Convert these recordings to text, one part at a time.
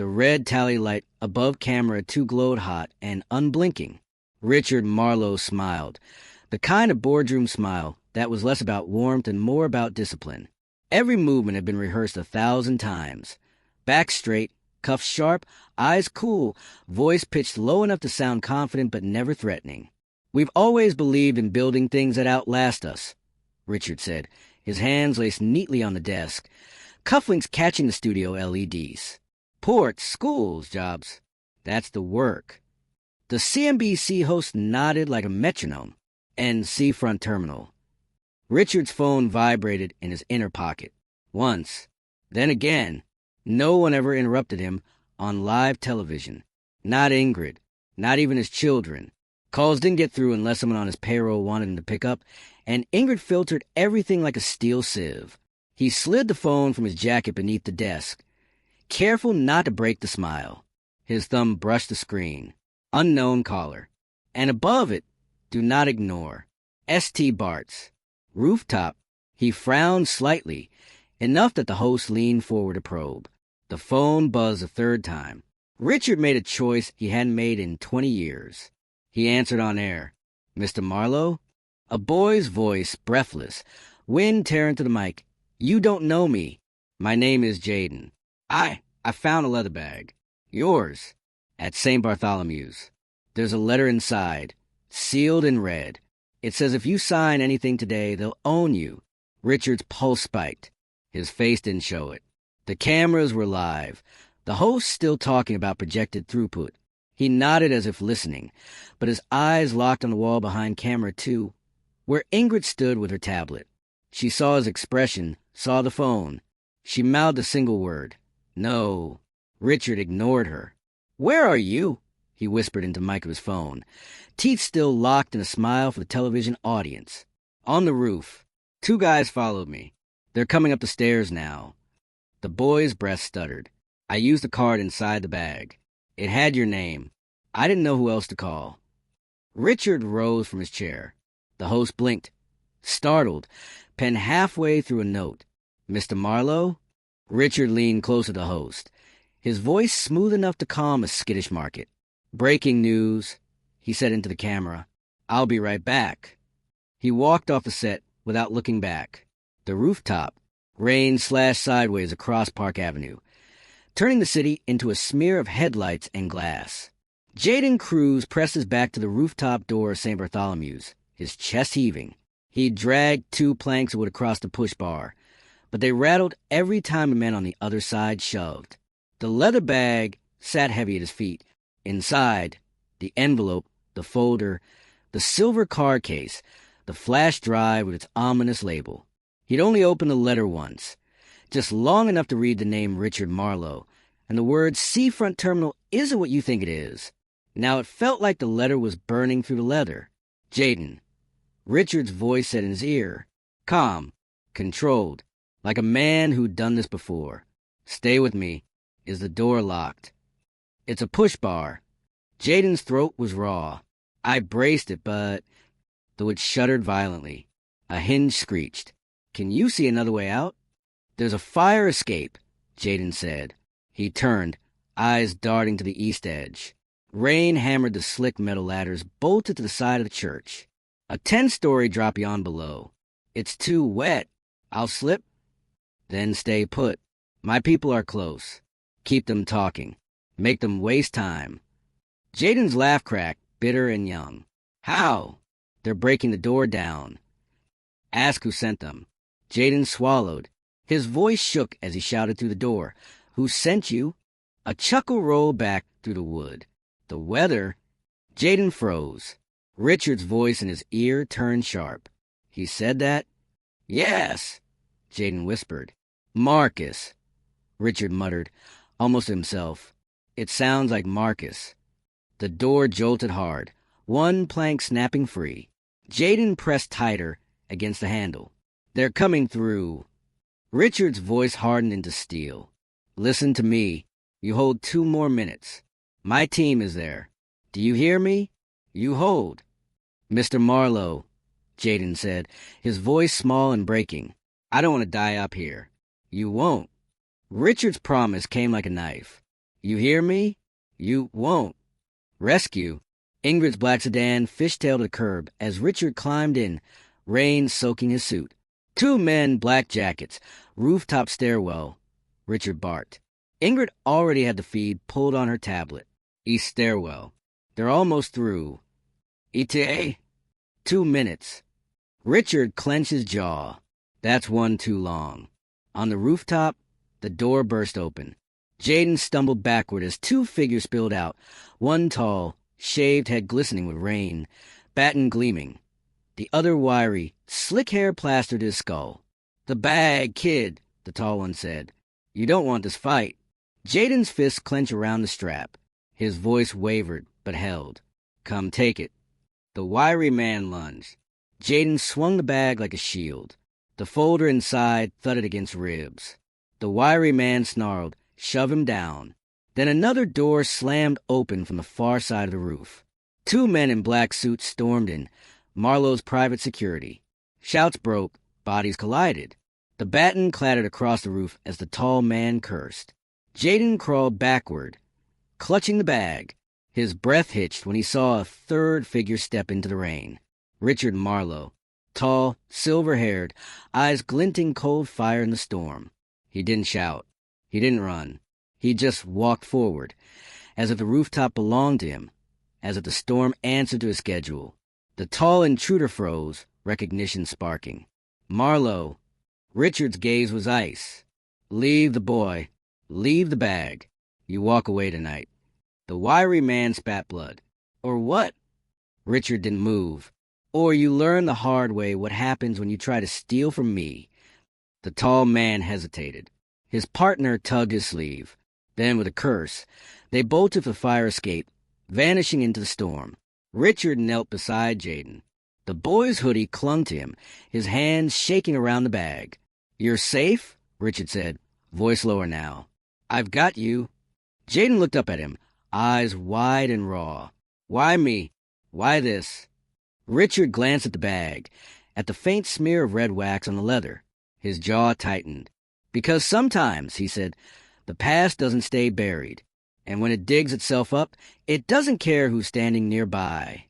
The red tally light above camera 2 glowed hot and unblinking. Richard Marlowe smiled, the kind of boardroom smile that was less about warmth and more about discipline. Every movement had been rehearsed 1,000 times. Back straight, cuffs sharp, eyes cool, voice pitched low enough to sound confident but never threatening. "We've always believed in building things that outlast us," Richard said, his hands laced neatly on the desk, cufflinks catching the studio LEDs. "Ports, schools, jobs. That's the work." The CNBC host nodded like a metronome. "And seafront terminal." Richard's phone vibrated in his inner pocket. Once. Then again. No one ever interrupted him on live television. Not Ingrid. Not even his children. Calls didn't get through unless someone on his payroll wanted him to pick up, and Ingrid filtered everything like a steel sieve. He slid the phone from his jacket beneath the desk, careful not to break the smile. His thumb brushed the screen. Unknown caller. And above it, do not ignore. S.T. Bart's. Rooftop. He frowned slightly, enough that the host leaned forward to probe. The phone buzzed a third time. Richard made a choice he hadn't made in 20 years. He answered on air. "Mr. Marlowe?" A boy's voice, breathless, wind tearing through the mic. "You don't know me. My name is Jayden. I found a leather bag. Yours. At St. Bartholomew's. There's a letter inside, sealed in red. It says if you sign anything today, they'll own you." Richard's pulse spiked. His face didn't show it. The cameras were live, the host still talking about projected throughput. He nodded as if listening, but his eyes locked on the wall behind camera 2, where Ingrid stood with her tablet. She saw his expression, saw the phone. She mouthed a single word. "No." Richard ignored her. "Where are you?" he whispered into the mic of his phone, teeth still locked in a smile for the television audience. "On the roof. 2 guys followed me. They're coming up the stairs now." The boy's breath stuttered. "I used the card inside the bag. It had your name. I didn't know who else to call." Richard rose from his chair. The host blinked, startled, penned halfway through a note. "Mr. Marlowe?" Richard leaned closer to the host, his voice smooth enough to calm a skittish market. "Breaking news," he said into the camera. "I'll be right back." He walked off the set without looking back. The rooftop. Rain slashed sideways across Park Avenue, turning the city into a smear of headlights and glass. Jayden Cruz pressed his back to the rooftop door of St. Bartholomew's, his chest heaving. He dragged 2 planks of wood across the push bar, but they rattled every time a man on the other side shoved. The leather bag sat heavy at his feet. Inside, the envelope, the folder, the silver card case, the flash drive with its ominous label. He'd only opened the letter once, just long enough to read the name Richard Marlowe, and the words "Seafront Terminal isn't what you think it is." Now it felt like the letter was burning through the leather. "Jayden." Richard's voice said in his ear, calm, controlled, like a man who'd done this before. "Stay with me. Is the door locked?" "It's a push bar." Jayden's throat was raw. I braced it, but... The wood shuddered violently. A hinge screeched. "Can you see another way out?" "There's a fire escape," Jayden said. He turned, eyes darting to the east edge. Rain hammered the slick metal ladders bolted to the side of the church. A 10-story drop beyond below. "It's too wet. I'll slip." "Then stay put. My people are close. Keep them talking. Make them waste time." Jayden's laugh cracked, bitter and young. "How?" "They're breaking the door down." "Ask who sent them." Jayden swallowed. His voice shook as he shouted through the door. "Who sent you?" A chuckle rolled back through the wood. "The weather." Jayden froze. Richard's voice in his ear turned sharp. "He said that?" "Yes," Jayden whispered. "Marcus," Richard muttered, almost to himself. "It sounds like Marcus." The door jolted hard, one plank snapping free. Jayden pressed tighter against the handle. "They're coming through." Richard's voice hardened into steel. "Listen to me. You hold 2 more minutes. My team is there. Do you hear me? You hold." "Mr. Marlowe," Jayden said, his voice small and breaking. "I don't want to die up here." "You won't." Richard's promise came like a knife. You hear me? You won't. Rescue. Ingrid's black sedan fishtailed to the curb as Richard climbed in, rain soaking his suit. Two men, black jackets, rooftop stairwell, Richard barked. Ingrid already had the feed pulled on her tablet. East stairwell. They're almost through. ETA? 2 minutes. Richard clenched his jaw. That's one too long. On the rooftop, the door burst open. Jayden stumbled backward as two figures spilled out, one tall, shaved head glistening with rain, baton gleaming. The other wiry, slick hair plastered his skull. "The bag, kid," the tall one said. "You don't want this fight." Jayden's fists clenched around the strap. His voice wavered, but held. "Come take it." The wiry man lunged. Jayden swung the bag like a shield. The folder inside thudded against ribs. The wiry man snarled, "Shove him down." Then another door slammed open from the far side of the roof. Two men in black suits stormed in, Marlowe's private security. Shouts broke, bodies collided. The baton clattered across the roof as the tall man cursed. Jayden crawled backward, clutching the bag. His breath hitched when he saw a third figure step into the rain. Richard Marlowe. Tall, silver-haired, eyes glinting cold fire in the storm. He didn't shout. He didn't run. He just walked forward, as if the rooftop belonged to him, as if the storm answered to his schedule. The tall intruder froze, recognition sparking. Marlowe. Richard's gaze was ice. "Leave the boy. Leave the bag. You walk away tonight." The wiry man spat blood. "Or what?" Richard didn't move. "Or you learn the hard way what happens when you try to steal from me." The tall man hesitated. His partner tugged his sleeve. Then, with a curse, they bolted for the fire escape, vanishing into the storm. Richard knelt beside Jayden. The boy's hoodie clung to him, his hands shaking around the bag. "You're safe?" Richard said, voice lower now. "I've got you." Jayden looked up at him, eyes wide and raw. "Why me? Why this?" Richard glanced at the bag, at the faint smear of red wax on the leather. His jaw tightened. "Because sometimes," he said, "the past doesn't stay buried. And when it digs itself up, it doesn't care who's standing nearby."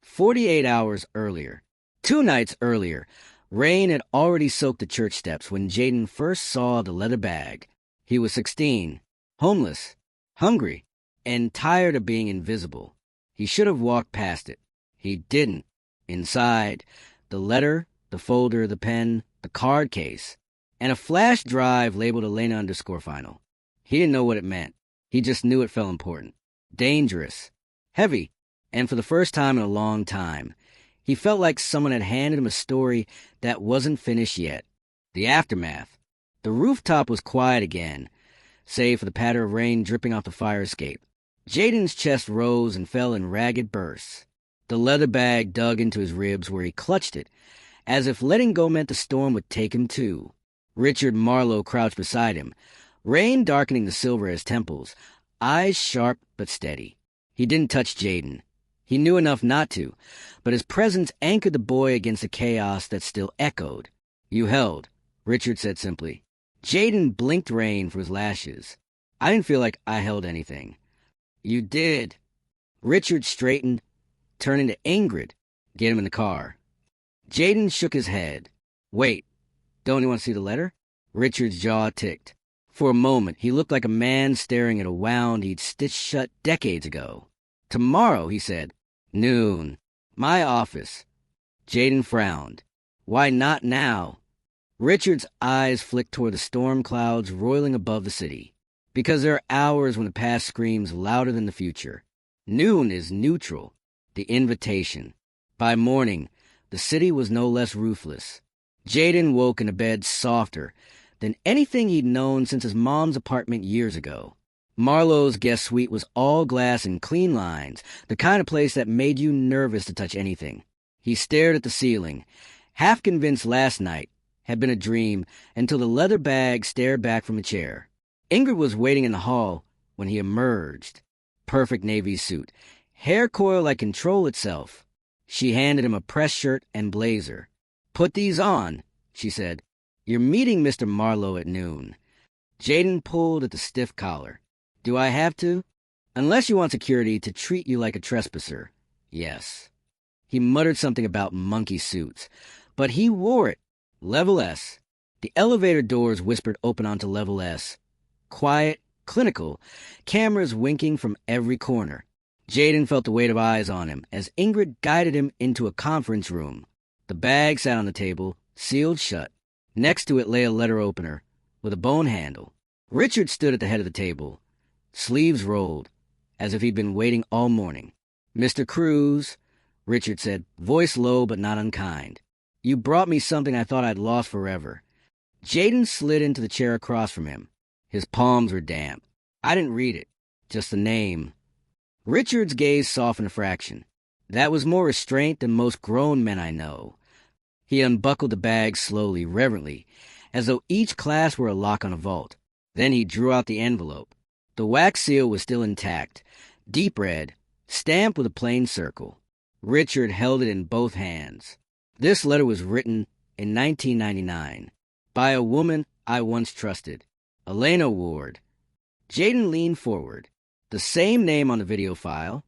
48 hours earlier, 2 nights earlier, rain had already soaked the church steps when Jayden first saw the leather bag. He was 16, homeless, hungry, and tired of being invisible. He should have walked past it. He didn't. Inside, the letter, the folder, the pen, the card case, and a flash drive labeled Elena_final. He didn't know what it meant. He just knew it felt important. Dangerous. Heavy. And for the first time in a long time, he felt like someone had handed him a story that wasn't finished yet. The aftermath. The rooftop was quiet again, save for the patter of rain dripping off the fire escape. Jayden's chest rose and fell in ragged bursts. The leather bag dug into his ribs where he clutched it, as if letting go meant the storm would take him too. Richard Marlowe crouched beside him, rain darkening the silver of his temples, eyes sharp but steady. He didn't touch Jayden. He knew enough not to, but his presence anchored the boy against the chaos that still echoed. "You held," Richard said simply. Jayden blinked rain for his lashes. "I didn't feel like I held anything." "You did." Richard straightened, turning to Ingrid. "Get him in the car." Jayden shook his head. "Wait, don't you want to see the letter?" Richard's jaw ticked. For a moment, he looked like a man staring at a wound he'd stitched shut decades ago. "Tomorrow," he said. "Noon. My office." Jayden frowned. "Why not now?" Richard's eyes flicked toward the storm clouds roiling above the city. "Because there are hours when the past screams louder than the future. Noon is neutral. The invitation. By morning, the city was no less ruthless." Jayden woke in a bed softer than anything he'd known since his mom's apartment years ago. Marlowe's guest suite was all glass and clean lines, the kind of place that made you nervous to touch anything. He stared at the ceiling, half convinced last night had been a dream, until the leather bag stared back from a chair. Ingrid was waiting in the hall when he emerged. Perfect navy suit, hair coil like control itself. She handed him a press shirt and blazer. "Put these on," she said. "You're meeting Mr. Marlowe at noon." Jayden pulled at the stiff collar. Do I have to? Unless you want security to treat you like a trespasser. Yes. He muttered something about monkey suits, but he wore it. Level S. The elevator doors whispered open onto level S. Quiet, clinical, cameras winking from every corner. Jayden felt the weight of eyes on him as Ingrid guided him into a conference room. The bag sat on the table, sealed shut. Next to it lay a letter opener with a bone handle. Richard stood at the head of the table, sleeves rolled, as if he'd been waiting all morning. "Mr. Cruz," Richard said, voice low but not unkind. "You brought me something I thought I'd lost forever." Jayden slid into the chair across from him. His palms were damp. "I didn't read it, just the name." Richard's gaze softened a fraction. "That was more restraint than most grown men I know." He unbuckled the bag slowly, reverently, as though each clasp were a lock on a vault. Then he drew out the envelope. The wax seal was still intact, deep red, stamped with a plain circle. Richard held it in both hands. This letter was written in 1999 by a woman I once trusted, Elena Ward. Jayden leaned forward. The same name on the video file.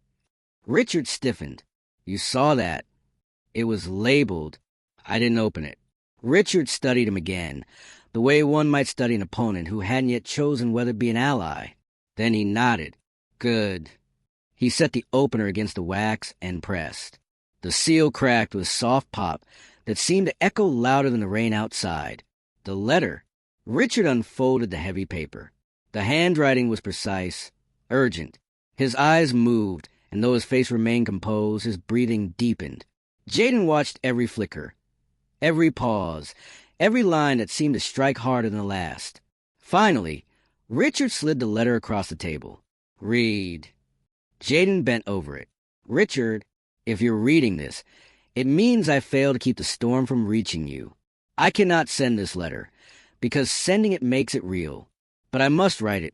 Richard stiffened. "You saw that. It was labeled. I didn't open it." Richard studied him again, the way one might study an opponent who hadn't yet chosen whether to be an ally. Then he nodded. "Good." He set the opener against the wax and pressed. The seal cracked with a soft pop that seemed to echo louder than the rain outside. The letter. Richard unfolded the heavy paper. The handwriting was precise, urgent. His eyes moved, and though his face remained composed, his breathing deepened. Jayden watched every flicker, every pause, every line that seemed to strike harder than the last. Finally, Richard slid the letter across the table. "Read." Jayden bent over it. "Richard, if you're reading this, it means I failed to keep the storm from reaching you. I cannot send this letter, because sending it makes it real. But I must write it,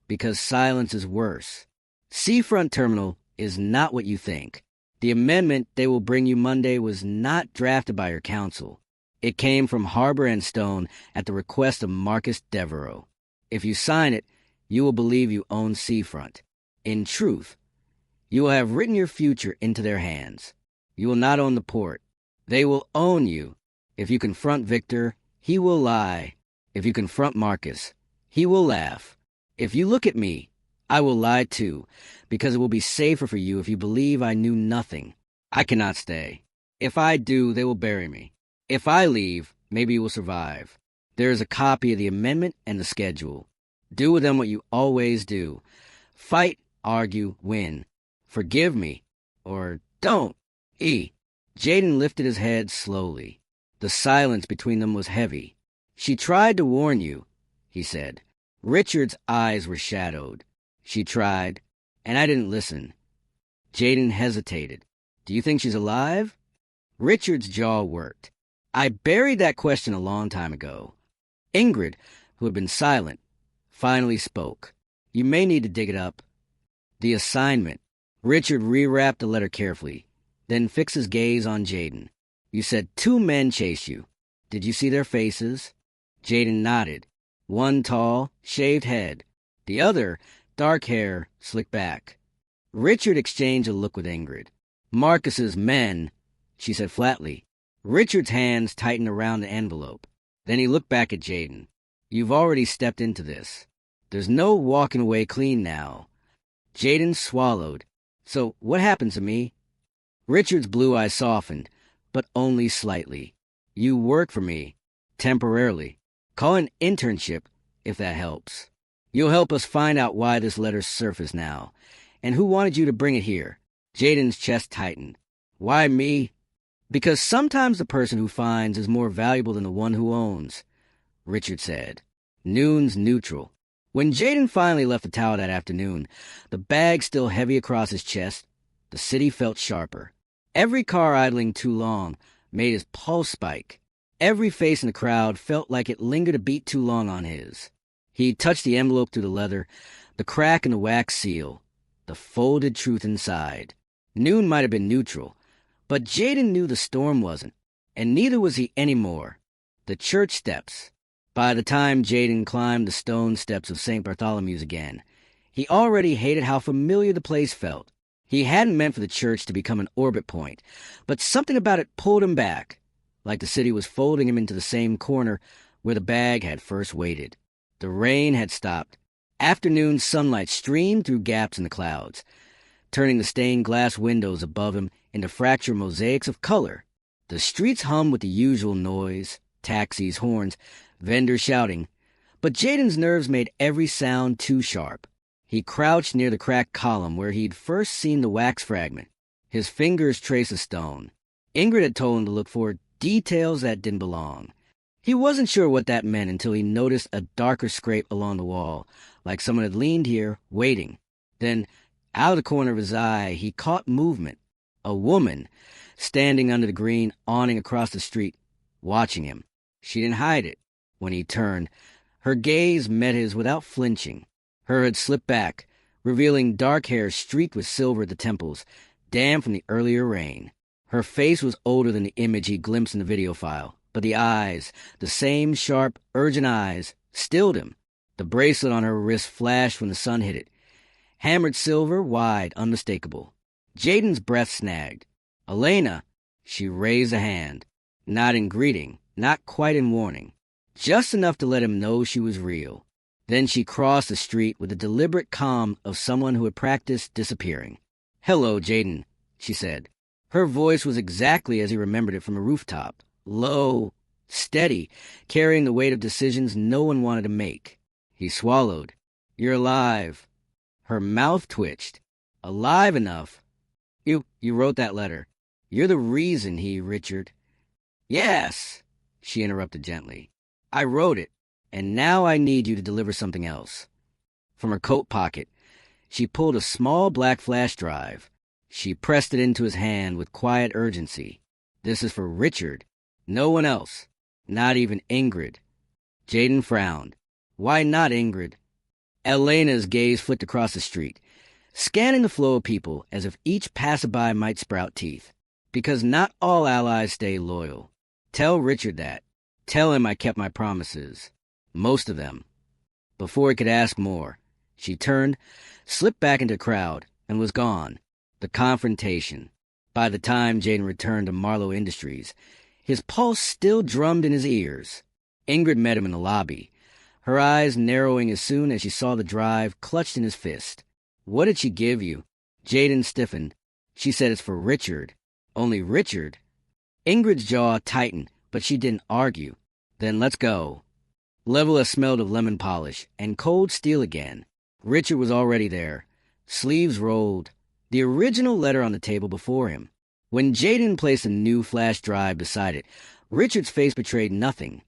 because silence is worse. Seafront Terminal is not what you think. The amendment they will bring you Monday was not drafted by your council. It came from Harbor and Stone at the request of Marcus Deveraux. If you sign it, you will believe you own Seafront. In truth, you will have written your future into their hands. You will not own the port. They will own you. If you confront Victor, he will lie. If you confront Marcus, he will laugh. If you look at me, I will lie too, because it will be safer for you if you believe I knew nothing. I cannot stay. If I do, they will bury me. If I leave, maybe you will survive. There is a copy of the amendment and the schedule. Do with them what you always do. Fight, argue, win. Forgive me, or don't. E. Jayden lifted his head slowly. The silence between them was heavy. "She tried to warn you," he said. Richard's eyes were shadowed. "She tried, and I didn't listen." Jayden hesitated. "Do you think she's alive?" Richard's jaw worked. "I buried that question a long time ago." Ingrid, who had been silent, finally spoke. "You may need to dig it up." The assignment. Richard rewrapped the letter carefully, then fixed his gaze on Jayden. "You said 2 men chased you. Did you see their faces?" Jayden nodded. One tall, shaved head. The other, dark hair, slicked back. Richard exchanged a look with Ingrid. "Marcus's men," she said flatly. Richard's hands tightened around the envelope. Then he looked back at Jayden. "You've already stepped into this. There's no walking away clean now." Jayden swallowed. "So what happened to me?" Richard's blue eyes softened, but only slightly. "You work for me. Temporarily. Call it an internship, if that helps. You'll help us find out why this letter surfaced now, and who wanted you to bring it here." Jayden's chest tightened. "Why me?" "Because sometimes the person who finds is more valuable than the one who owns," Richard said. Noon's neutral. When Jayden finally left the tower that afternoon, the bag still heavy across his chest, the city felt sharper. Every car idling too long made his pulse spike. Every face in the crowd felt like it lingered a beat too long on his. He touched the envelope through the leather, the crack in the wax seal, the folded truth inside. Noon might have been neutral, but Jayden knew the storm wasn't, and neither was he anymore. The church steps. By the time Jayden climbed the stone steps of St. Bartholomew's again, He already hated how familiar the place felt. He hadn't meant for the church to become an orbit point, but something about it pulled him back, like the city was folding him into the same corner where the bag had first waited. The rain had stopped. Afternoon sunlight streamed through gaps in the clouds, turning the stained glass windows above him into fractured mosaics of color. The streets hummed with the usual noise, taxis, horns, vendors shouting, but Jayden's nerves made every sound too sharp. He crouched near the cracked column where he'd first seen the wax fragment. His fingers traced a stone. Ingrid had told him to look for details that didn't belong. He wasn't sure what that meant until he noticed a darker scrape along the wall, like someone had leaned here, waiting. Then, out of the corner of his eye, he caught movement. A woman, standing under the green awning across the street, watching him. She didn't hide it. When he turned, her gaze met his without flinching. Her had slipped back, revealing dark hair streaked with silver at the temples, damp from the earlier rain. Her face was older than the image he glimpsed in the video file, but the eyes, the same sharp, urgent eyes, stilled him. The bracelet on her wrist flashed when the sun hit it. Hammered silver, wide, unmistakable. Jayden's breath snagged. Elena, she raised a hand. Not in greeting, not quite in warning. Just enough to let him know she was real. Then she crossed the street with the deliberate calm of someone who had practiced disappearing. "Hello, Jayden," she said. Her voice was exactly as he remembered it from a rooftop. Low, steady, carrying the weight of decisions no one wanted to make. He swallowed. "You're alive." Her mouth twitched. "Alive enough? You wrote that letter. You're the reason Richard." "Yes," she interrupted gently. "I wrote it, and now I need you to deliver something else." From her coat pocket, she pulled a small black flash drive. She pressed it into his hand with quiet urgency. "This is for Richard. No one else. Not even Ingrid." Jayden frowned. Why not Ingrid? Elena's gaze flicked across the street, scanning the flow of people as if each passerby might sprout teeth. Because not all allies stay loyal. Tell Richard that. Tell him I kept my promises. Most of them. Before he could ask more, she turned, slipped back into the crowd, and was gone. The confrontation. By the time Jayden returned to Marlowe Industries, his pulse still drummed in his ears. Ingrid met him in the lobby, her eyes narrowing as soon as she saw the drive clutched in his fist. "What did she give you?" Jayden stiffened. "She said it's for Richard." "Only Richard?" Ingrid's jaw tightened, but she didn't argue. "Then let's go." Level smelled of lemon polish and cold steel again. Richard was already there, sleeves rolled, the original letter on the table before him. When Jayden placed a new flash drive beside it, Richard's face betrayed nothing,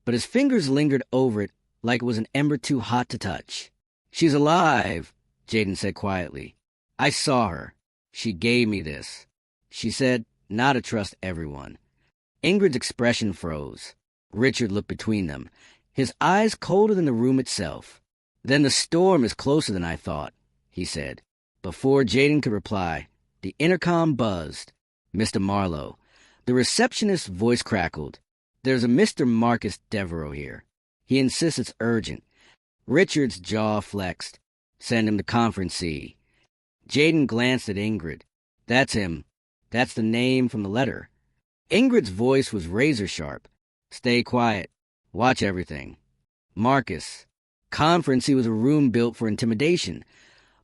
but his fingers lingered over it like it was an ember too hot to touch. "She's alive," Jayden said quietly. "I saw her. She gave me this." She said, not to trust everyone. Ingrid's expression froze. Richard looked between them, his eyes colder than the room itself. "Then the storm is closer than I thought," he said. Before Jayden could reply, the intercom buzzed. "Mr. Marlowe." The receptionist's voice crackled. "There's a Mr. Marcus Deveraux here. He insists it's urgent." Richard's jaw flexed. "Send him to Conference C." Jayden glanced at Ingrid. "That's him. That's the name from the letter." Ingrid's voice was razor sharp. "Stay quiet. Watch everything." Marcus. Conference C was a room built for intimidation.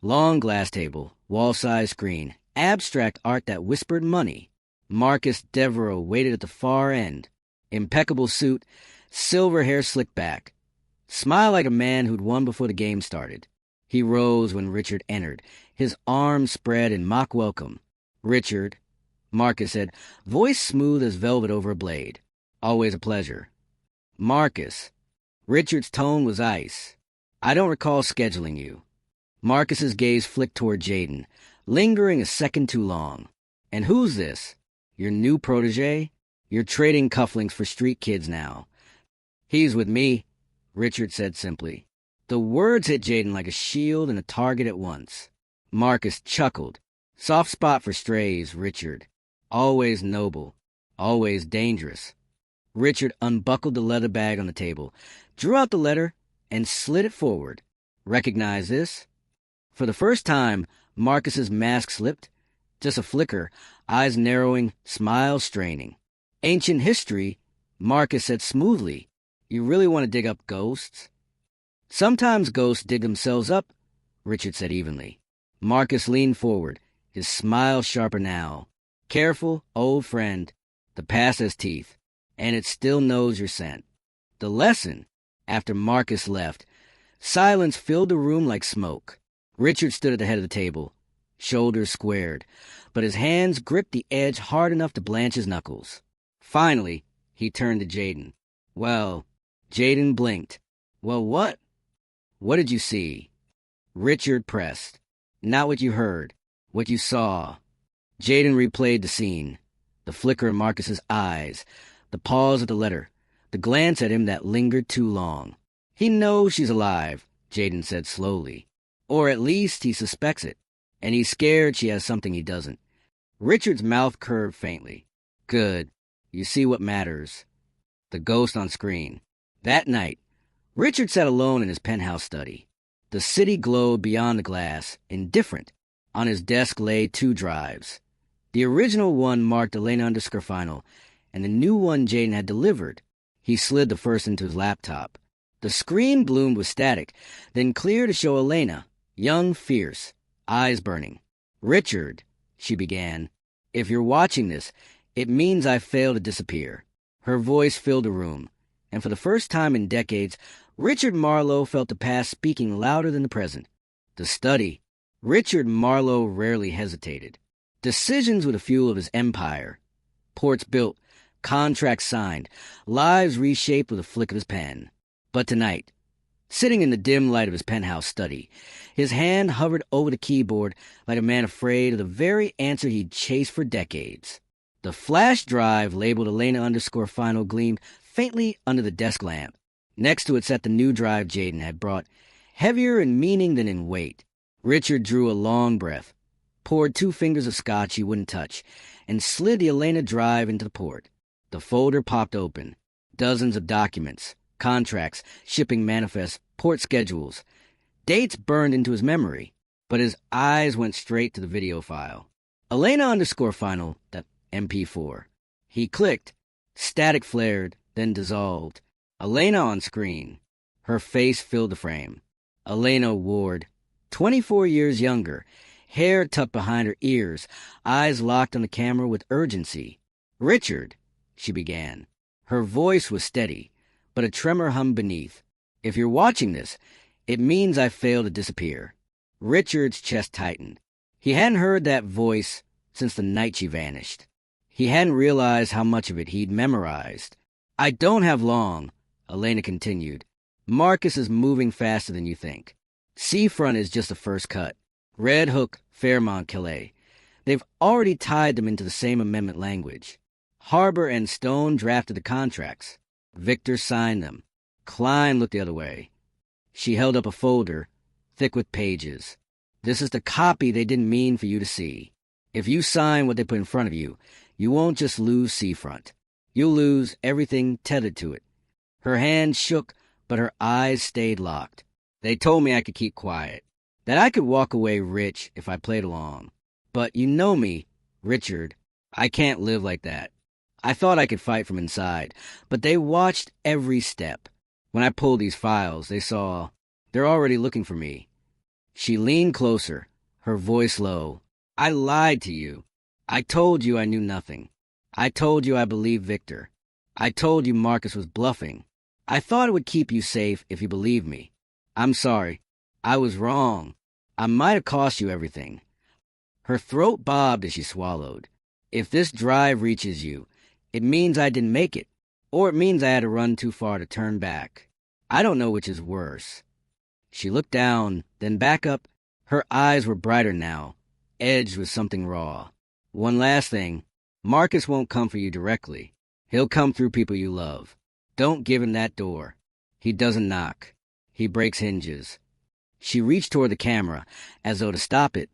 Long glass table, wall-sized screen, abstract art that whispered money. Marcus Deveraux waited at the far end. Impeccable suit, silver hair slicked back. Smiled like a man who'd won before the game started. He rose when Richard entered, his arms spread in mock welcome. "Richard," Marcus said, voice smooth as velvet over a blade. "Always a pleasure." "Marcus." Richard's tone was ice. "I don't recall scheduling you." Marcus's gaze flicked toward Jayden, lingering a second too long. "And who's this? Your new protege? You're trading cufflinks for street kids now." "He's with me," Richard said simply. The words hit Jayden like a shield and a target at once. Marcus chuckled. "Soft spot for strays, Richard. Always noble. Always dangerous." Richard unbuckled the leather bag on the table, drew out the letter, and slid it forward. "Recognize this?" For the first time, Marcus's mask slipped. Just a flicker, eyes narrowing, smile straining. Ancient history, Marcus said smoothly. You really want to dig up ghosts? Sometimes ghosts dig themselves up, Richard said evenly. Marcus leaned forward, his smile sharper now. Careful, old friend. The past has teeth, and it still knows your scent. The lesson, after Marcus left, silence filled the room like smoke. Richard stood at the head of the table, shoulders squared, but his hands gripped the edge hard enough to blanch his knuckles. Finally, he turned to Jayden. Well, Jayden blinked. Well, what? What did you see? Richard pressed. Not what you heard, what you saw. Jayden replayed the scene. The flicker in Marcus's eyes, the pause at the letter, the glance at him that lingered too long. He knows she's alive, Jayden said slowly. Or at least he suspects it, and he's scared she has something he doesn't. Richard's mouth curved faintly. Good. You see what matters. The ghost on screen. That night, Richard sat alone in his penthouse study. The city glowed beyond the glass, indifferent. On his desk lay 2 drives. The original one marked Elena final, and the new one Jayden had delivered. He slid the first into his laptop. The screen bloomed with static, then clear to show Elena, young, fierce, eyes burning. Richard, she began, if you're watching this, it means I failed to disappear. Her voice filled the room, and for the first time in decades, Richard Marlowe felt the past speaking louder than the present. The study. Richard Marlowe rarely hesitated. Decisions were the fuel of his empire. Ports built, contracts signed, lives reshaped with a flick of his pen. But tonight, sitting in the dim light of his penthouse study, his hand hovered over the keyboard like a man afraid of the very answer he'd chased for decades. The flash drive labeled Elena final gleamed faintly under the desk lamp. Next to it sat the new drive Jayden had brought, heavier in meaning than in weight. Richard drew a long breath, poured 2 fingers of scotch he wouldn't touch, and slid the Elena drive into the port. The folder popped open. Dozens of documents, contracts, shipping manifests, port schedules. Dates burned into his memory, but his eyes went straight to the video file. Elena final, that MP4. He clicked. Static flared, then dissolved. Elena on screen. Her face filled the frame. Elena Ward, 24 years younger, hair tucked behind her ears, eyes locked on the camera with urgency. Richard, she began. Her voice was steady, but a tremor hummed beneath. If you're watching this, it means I failed to disappear. Richard's chest tightened. He hadn't heard that voice since the night she vanished. He hadn't realized how much of it he'd memorized. I don't have long, Elena continued. Marcus is moving faster than you think. Seafront is just the first cut. Red Hook, Fairmont, Calais. They've already tied them into the same amendment language. Harbor and Stone drafted the contracts. Victor signed them. Klein looked the other way. She held up a folder, thick with pages. This is the copy they didn't mean for you to see. If you sign what they put in front of you, you won't just lose Seafront. You'll lose everything tethered to it. Her hand shook, but her eyes stayed locked. They told me I could keep quiet, that I could walk away rich if I played along. But you know me, Richard. I can't live like that. I thought I could fight from inside, but they watched every step. When I pulled these files, they saw they're already looking for me. She leaned closer, her voice low. I lied to you. I told you I knew nothing. I told you I believed Victor. I told you Marcus was bluffing. I thought it would keep you safe if you believed me. I'm sorry. I was wrong. I might have cost you everything. Her throat bobbed as she swallowed. If this drive reaches you, it means I didn't make it, or it means I had to run too far to turn back. I don't know which is worse. She looked down, then back up. Her eyes were brighter now, edged with something raw. One last thing. Marcus won't come for you directly. He'll come through people you love. Don't give him that door. He doesn't knock. He breaks hinges. She reached toward the camera, as though to stop it,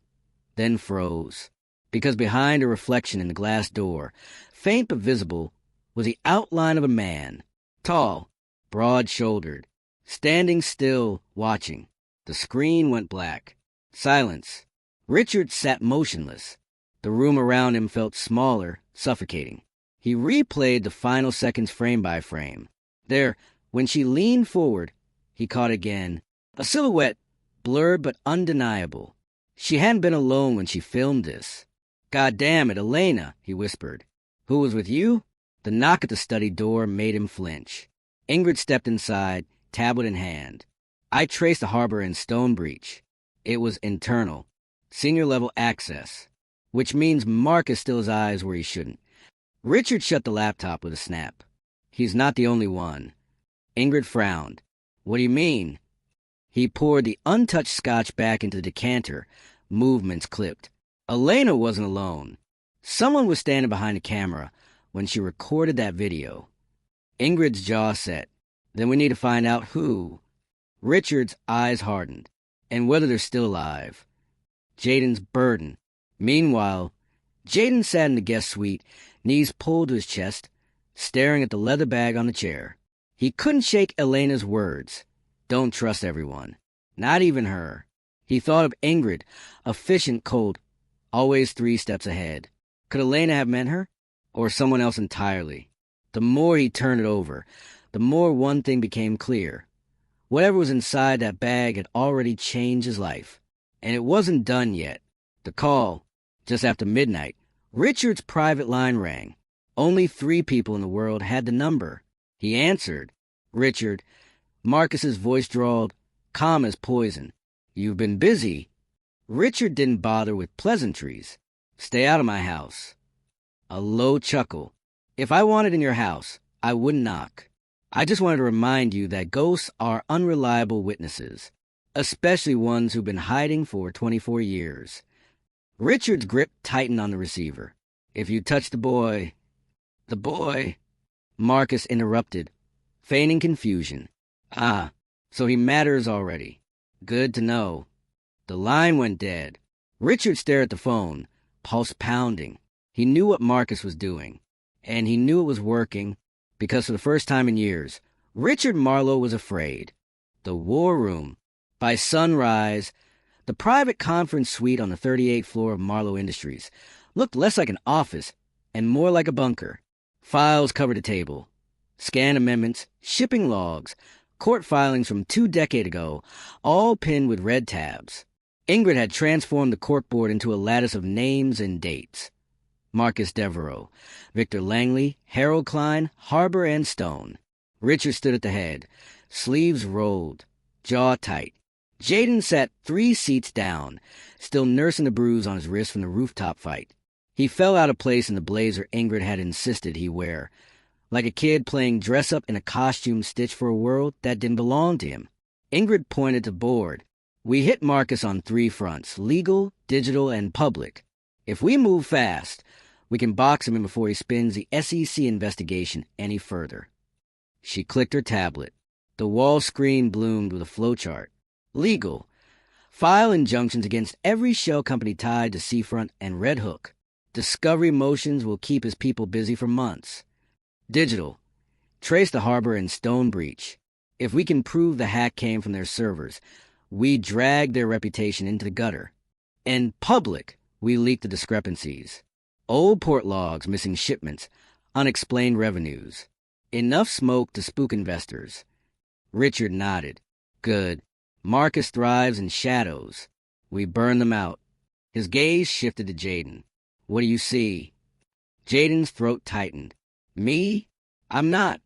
then froze. Because behind a reflection in the glass door, faint but visible, was the outline of a man. Tall, broad-shouldered, standing still, watching. The screen went black. Silence. Richard sat motionless. The room around him felt smaller, suffocating. He replayed the final seconds frame by frame. There, when she leaned forward, he caught again. A silhouette, blurred but undeniable. She hadn't been alone when she filmed this. "God damn it, Elena," he whispered. "Who was with you?" The knock at the study door made him flinch. Ingrid stepped inside, tablet in hand. "I traced the harbor and stone breach. It was internal. Senior-level access. Which means Marcus still has eyes where he shouldn't." Richard shut the laptop with a snap. "He's not the only one." Ingrid frowned. "What do you mean?" He poured the untouched scotch back into the decanter, movements clipped. Elena wasn't alone. Someone was standing behind the camera when she recorded that video. Ingrid's jaw set. "Then we need to find out who." Richard's eyes hardened, and whether they're still alive. Jayden's burden. Meanwhile, Jayden sat in the guest suite, knees pulled to his chest, staring at the leather bag on the chair. He couldn't shake Elena's words. Don't trust everyone. Not even her. He thought of Ingrid, efficient, cold, always 3 steps ahead. Could Elena have meant her? Or someone else entirely? The more he turned it over, the more one thing became clear. Whatever was inside that bag had already changed his life. And it wasn't done yet. The call, just after midnight, Richard's private line rang. Only 3 people in the world had the number. He answered. "Richard." Marcus's voice drawled, calm as poison. "You've been busy." Richard didn't bother with pleasantries. "Stay out of my house." A low chuckle. "If I wanted in your house, I wouldn't knock. I just wanted to remind you that ghosts are unreliable witnesses, especially ones who've been hiding for 24 years. Richard's grip tightened on the receiver. "If you touch the boy..." "The boy..." Marcus interrupted, feigning confusion. "Ah, so he matters already. Good to know." The line went dead. Richard stared at the phone, pulse pounding. He knew what Marcus was doing, and he knew it was working, because for the first time in years, Richard Marlowe was afraid. The war room. By sunrise, the private conference suite on the 38th floor of Marlowe Industries looked less like an office and more like a bunker. Files covered the table. Scanned amendments, shipping logs, court filings from 2 decades ago, all pinned with red tabs. Ingrid had transformed the corkboard into a lattice of names and dates. Marcus Deveraux, Victor Langley, Harold Klein, Harbor and Stone. Richard stood at the head, sleeves rolled, jaw tight. Jayden sat 3 seats down, still nursing the bruise on his wrist from the rooftop fight. He fell out of place in the blazer Ingrid had insisted he wear, like a kid playing dress-up in a costume stitched for a world that didn't belong to him. Ingrid pointed to board. "We hit Marcus on 3 fronts, legal, digital, and public. If we move fast, we can box him in before he spins the SEC investigation any further." She clicked her tablet. The wall screen bloomed with a flowchart. Legal. File injunctions against every shell company tied to Seafront and Red Hook. Discovery motions will keep his people busy for months. Digital. Trace the harbor and stone breach. If we can prove the hack came from their servers, we drag their reputation into the gutter. And public, we leak the discrepancies. Old port logs missing shipments, unexplained revenues. Enough smoke to spook investors. Richard nodded. Good. Marcus thrives in shadows. We burn them out. His gaze shifted to Jayden. What do you see? Jayden's throat tightened. Me? I'm not.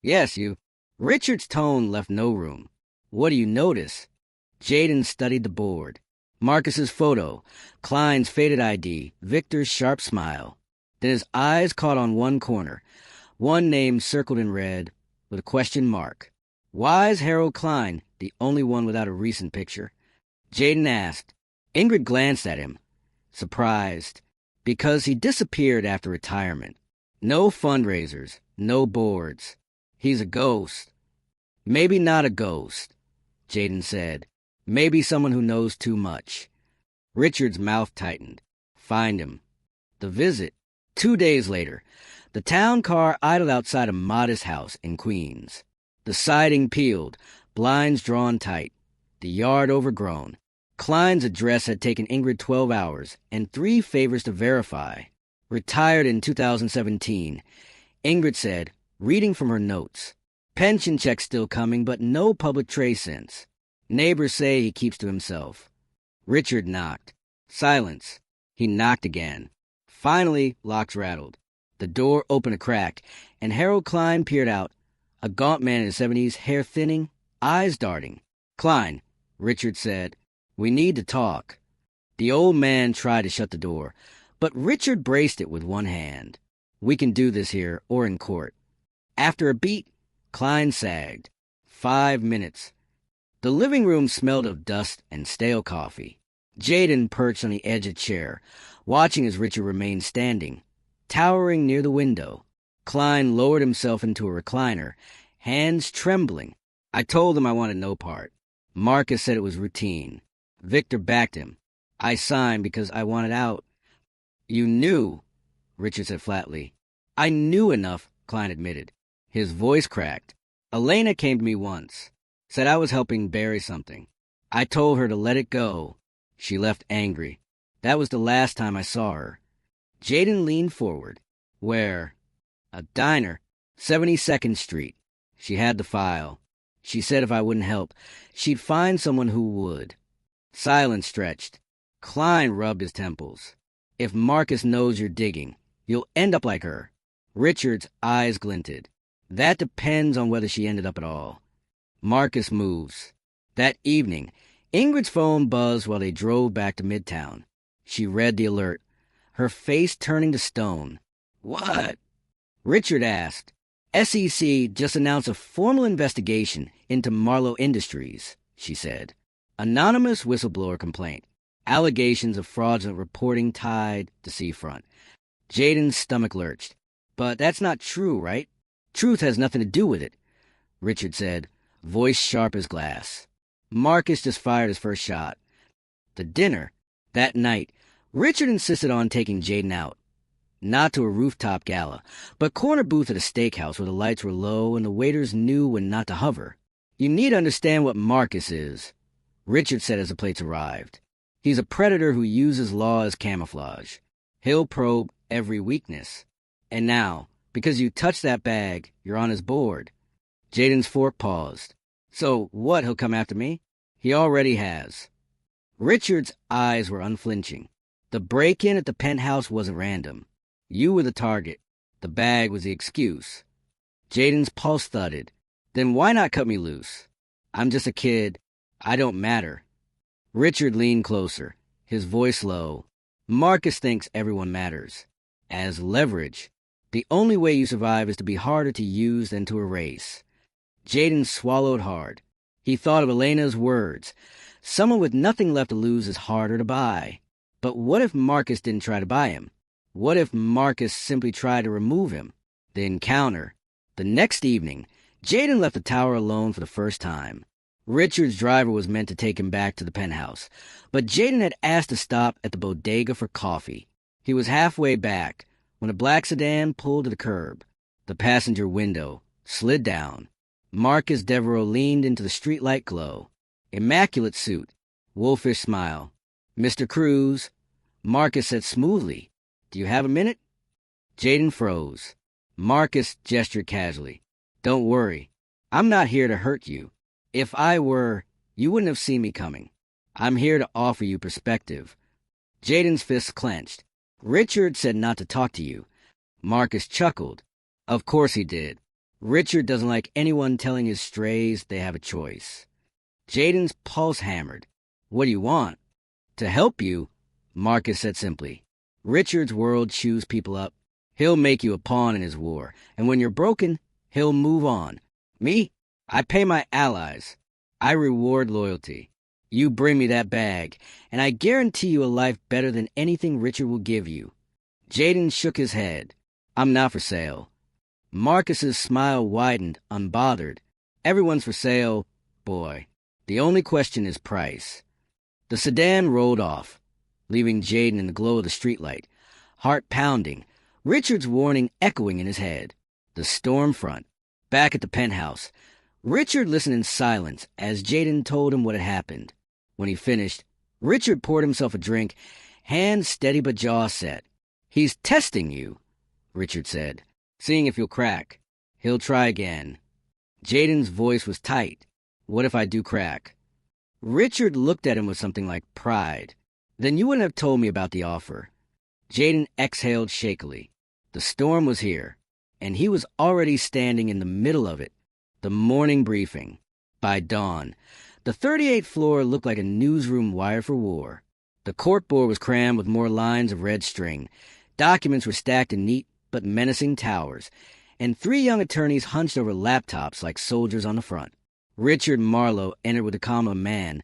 Yes, you. Richard's tone left no room. What do you notice? Jayden studied the board. Marcus's photo, Klein's faded ID, Victor's sharp smile. Then his eyes caught on one corner, one name circled in red with a question mark. Why is Harold Klein the only one without a recent picture? Jayden asked. Ingrid glanced at him, surprised, because he disappeared after retirement. No fundraisers, no boards. He's a ghost. Maybe not a ghost, Jayden said. Maybe someone who knows too much. Richard's mouth tightened. Find him. The visit. 2 days later, the town car idled outside a modest house in Queens. The siding peeled, blinds drawn tight, the yard overgrown. Klein's address had taken Ingrid 12 hours and 3 favors to verify. Retired in 2017, Ingrid said, reading from her notes. Pension checks still coming, but no public tray since. Neighbors say he keeps to himself. Richard knocked. Silence. He knocked again. Finally, locks rattled. The door opened a crack, and Harold Klein peered out, a gaunt man in his 70s, hair thinning, eyes darting. "Klein," Richard said, "we need to talk." The old man tried to shut the door, but Richard braced it with one hand. "We can do this here or in court." After a beat, Klein sagged. 5 minutes. The living room smelled of dust and stale coffee. Jayden perched on the edge of a chair, watching as Richard remained standing, towering near the window. Klein lowered himself into a recliner, hands trembling. "I told him I wanted no part. Marcus said it was routine. Victor backed him. I signed because I wanted out." "You knew," Richard said flatly. "I knew enough," Klein admitted. His voice cracked. "Elena came to me once, said I was helping bury something. I told her to let it go. She left angry. That was the last time I saw her." Jayden leaned forward. "Where?" "A diner, 72nd Street. She had the file. She said if I wouldn't help, she'd find someone who would." Silence stretched. Klein rubbed his temples. "If Marcus knows you're digging, you'll end up like her." Richard's eyes glinted. "That depends on whether she ended up at all. Marcus moves." That evening, Ingrid's phone buzzed while they drove back to Midtown. She read the alert, her face turning to stone. "What?" Richard asked. "SEC just announced a formal investigation into Marlowe Industries," she said. "Anonymous whistleblower complaint. Allegations of fraudulent reporting tied to Seafront." Jayden's stomach lurched. "But that's not true, right? Truth has nothing to do with it," Richard said, voice sharp as glass. "Marcus just fired his first shot." The dinner. That night, Richard insisted on taking Jayden out. Not to a rooftop gala, but corner booth at a steakhouse where the lights were low and the waiters knew when not to hover. "You need to understand what Marcus is," Richard said as the plates arrived. "He's a predator who uses law as camouflage. He'll probe every weakness. And now, because you touched that bag, you're on his board." Jayden's fork paused. "So what, he'll come after me?" "He already has." Richard's eyes were unflinching. "The break-in at the penthouse wasn't random. You were the target. The bag was the excuse." Jayden's pulse thudded. "Then why not cut me loose? I'm just a kid. I don't matter." Richard leaned closer, his voice low. "Marcus thinks everyone matters. As leverage. The only way you survive is to be harder to use than to erase." Jayden swallowed hard. He thought of Elena's words. Someone with nothing left to lose is harder to buy. But what if Marcus didn't try to buy him? What if Marcus simply tried to remove him? The encounter. The next evening, Jayden left the tower alone for the first time. Richard's driver was meant to take him back to the penthouse, but Jayden had asked to stop at the bodega for coffee. He was halfway back when a black sedan pulled to the curb. The passenger window slid down. Marcus Deveraux leaned into the streetlight glow. Immaculate suit, wolfish smile. "Mr. Cruz," Marcus said smoothly. "Do you have a minute?" Jayden froze. Marcus gestured casually. "Don't worry. I'm not here to hurt you. If I were, you wouldn't have seen me coming. I'm here to offer you perspective." Jayden's fists clenched. "Richard said not to talk to you." Marcus chuckled. "Of course he did. Richard doesn't like anyone telling his strays they have a choice." Jayden's pulse hammered. "What do you want?" "To help you," Marcus said simply. "Richard's world chews people up. He'll make you a pawn in his war, and when you're broken, he'll move on. Me? I pay my allies. I reward loyalty. You bring me that bag, and I guarantee you a life better than anything Richard will give you." Jayden shook his head. "I'm not for sale." Marcus's smile widened, unbothered. "Everyone's for sale, boy. The only question is price." The sedan rolled off, leaving Jayden in the glow of the streetlight, heart pounding, Richard's warning echoing in his head. The storm front. Back at the penthouse, Richard listened in silence as Jayden told him what had happened. When he finished, Richard poured himself a drink, hands steady but jaw set. "He's testing you," Richard said, "seeing if you'll crack. He'll try again." Jayden's voice was tight. "What if I do crack?" Richard looked at him with something like pride. "Then you wouldn't have told me about the offer." Jayden exhaled shakily. The storm was here, and he was already standing in the middle of it. The morning briefing. By dawn, the 38th floor looked like a newsroom wired for war. The corkboard was crammed with more lines of red string. Documents were stacked in neat but menacing towers, and 3 young attorneys hunched over laptops like soldiers on the front. Richard Marlowe entered with the calm of a man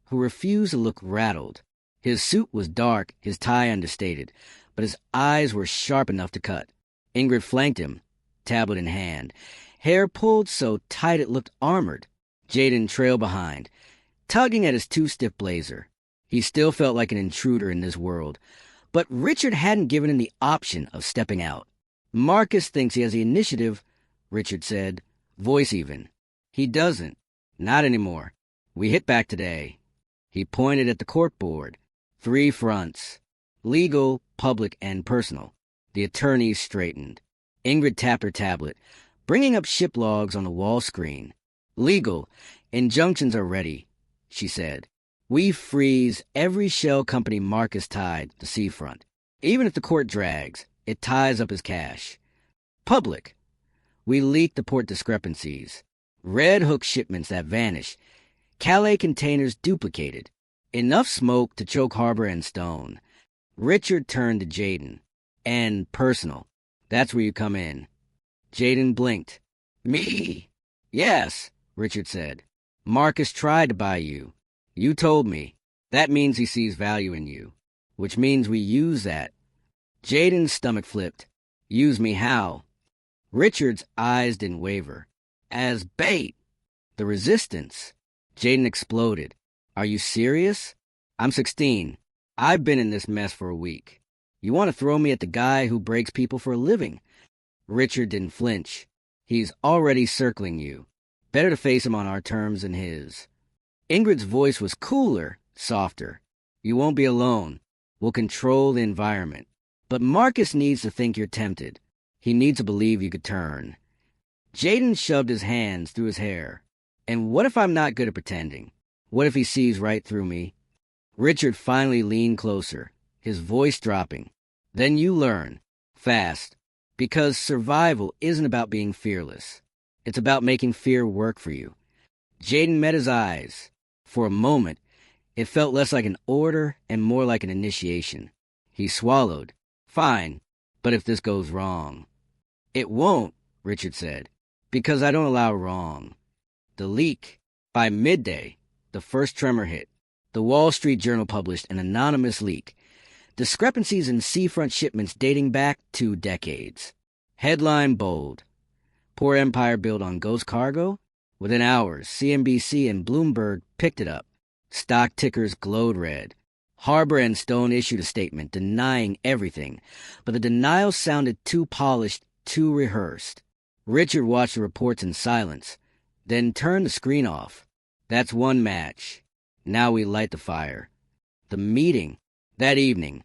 who refused to look rattled. His suit was dark, his tie understated, but his eyes were sharp enough to cut. Ingrid flanked him, tablet in hand, hair pulled so tight it looked armored. Jayden trailed behind, tugging at his too-stiff blazer. He still felt like an intruder in this world, but Richard hadn't given him the option of stepping out. "Marcus thinks he has the initiative," Richard said, voice even. "He doesn't. Not anymore. We hit back today." He pointed at the corkboard. 3 fronts. Legal, public, and personal. The attorneys straightened. Ingrid tapped her tablet, bringing up ship logs on the wall screen. "Legal. Injunctions are ready," she said. "We freeze every shell company Marcus tied the seafront. Even if the court drags, it ties up his cash. Public. We leak the port discrepancies. Red Hook shipments that vanish. Calais containers duplicated. Enough smoke to choke Harbor and Stone." Richard turned to Jayden. "And personal. That's where you come in." Jayden blinked. "Me?" "Yes," Richard said. "Marcus tried to buy you. You told me. That means he sees value in you. Which means we use that." Jayden's stomach flipped. "Use me how?" Richard's eyes didn't waver. "As bait." "The resistance." Jayden exploded. "Are you serious? I'm 16. I've been in this mess for a week. You want to throw me at the guy who breaks people for a living?" Richard didn't flinch. "He's already circling you. Better to face him on our terms than his." Ingrid's voice was cooler, softer. "You won't be alone. We'll control the environment. But Marcus needs to think you're tempted. He needs to believe you could turn." Jayden shoved his hands through his hair. "And what if I'm not good at pretending? What if he sees right through me?" Richard finally leaned closer, his voice dropping. "Then you learn. Fast. Because survival isn't about being fearless. It's about making fear work for you." Jayden met his eyes. For a moment, it felt less like an order and more like an initiation. He swallowed. "Fine, but if this goes wrong." "It won't," Richard said, "because I don't allow wrong." The leak. By midday, the first tremor hit. The Wall Street Journal published an anonymous leak. Discrepancies in seafront shipments dating back 2 decades. Headline bold. "Poor empire built on ghost cargo?" Within hours, CNBC and Bloomberg picked it up. Stock tickers glowed red. Harbor and Stone issued a statement denying everything, but the denial sounded too polished, too rehearsed. Richard watched the reports in silence, then turned the screen off. That's one match. Now we light the fire. The meeting. That evening,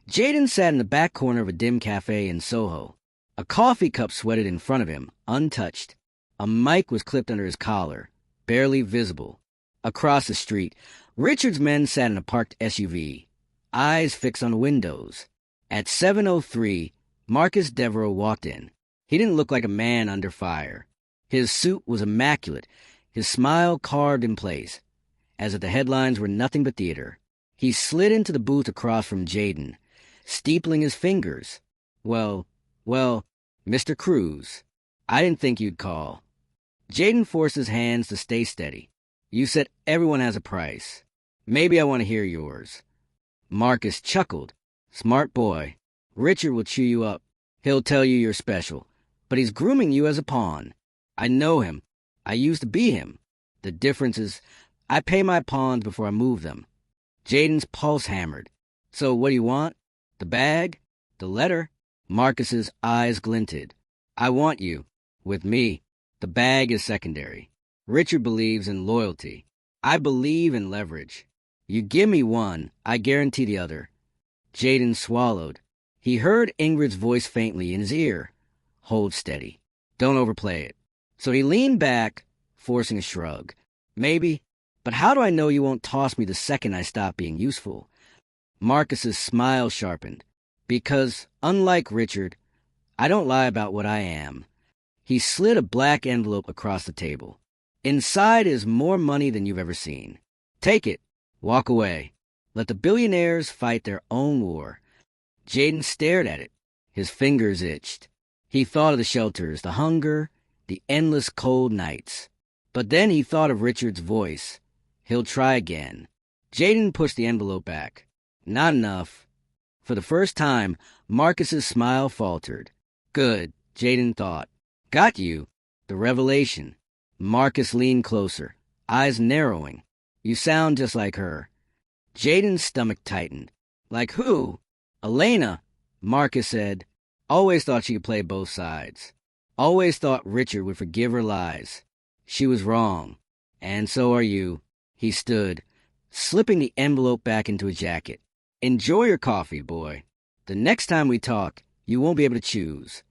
Jayden sat in the back corner of a dim cafe in Soho. A coffee cup sweated in front of him, untouched. A mic was clipped under his collar, barely visible. Across the street, Richard's men sat in a parked SUV, eyes fixed on the windows. At 7:03, Marcus Deveraux walked in. He didn't look like a man under fire. His suit was immaculate, his smile carved in place, as if the headlines were nothing but theater. He slid into the booth across from Jayden, steepling his fingers. Well, Mr. Cruz, I didn't think you'd call." Jayden forced his hands to stay steady. "You said everyone has a price. Maybe I want to hear yours." Marcus chuckled. "Smart boy. Richard will chew you up. He'll tell you you're special, but he's grooming you as a pawn. I know him. I used to be him. The difference is I pay my pawns before I move them." Jayden's pulse hammered. "So what do you want? The bag? The letter?" Marcus's eyes glinted. "I want you. With me. The bag is secondary. Richard believes in loyalty. I believe in leverage. You give me one, I guarantee the other. Jayden swallowed. He heard Ingrid's voice faintly in his ear. Hold steady. Don't overplay it. So he leaned back, forcing a shrug. Maybe, but how do I know you won't toss me the second I stop being useful? Marcus's smile sharpened. Because, unlike Richard, I don't lie about what I am. He slid a black envelope across the table. Inside is more money than you've ever seen. Take it. Walk away. Let the billionaires fight their own war. Jayden stared at it. His fingers itched. He thought of the shelters, the hunger, the endless cold nights. But then he thought of Richard's voice. He'll try again. Jayden pushed the envelope back. Not enough. For the first time, Marcus's smile faltered. Good, Jayden thought. Got you. The revelation. Marcus leaned closer, eyes narrowing. You sound just like her. Jayden's stomach tightened. Like who? Elena, Marcus said. Always thought she could play both sides. Always thought Richard would forgive her lies. She was wrong. And so are you. He stood, slipping the envelope back into his jacket. Enjoy your coffee, boy. The next time we talk, you won't be able to choose.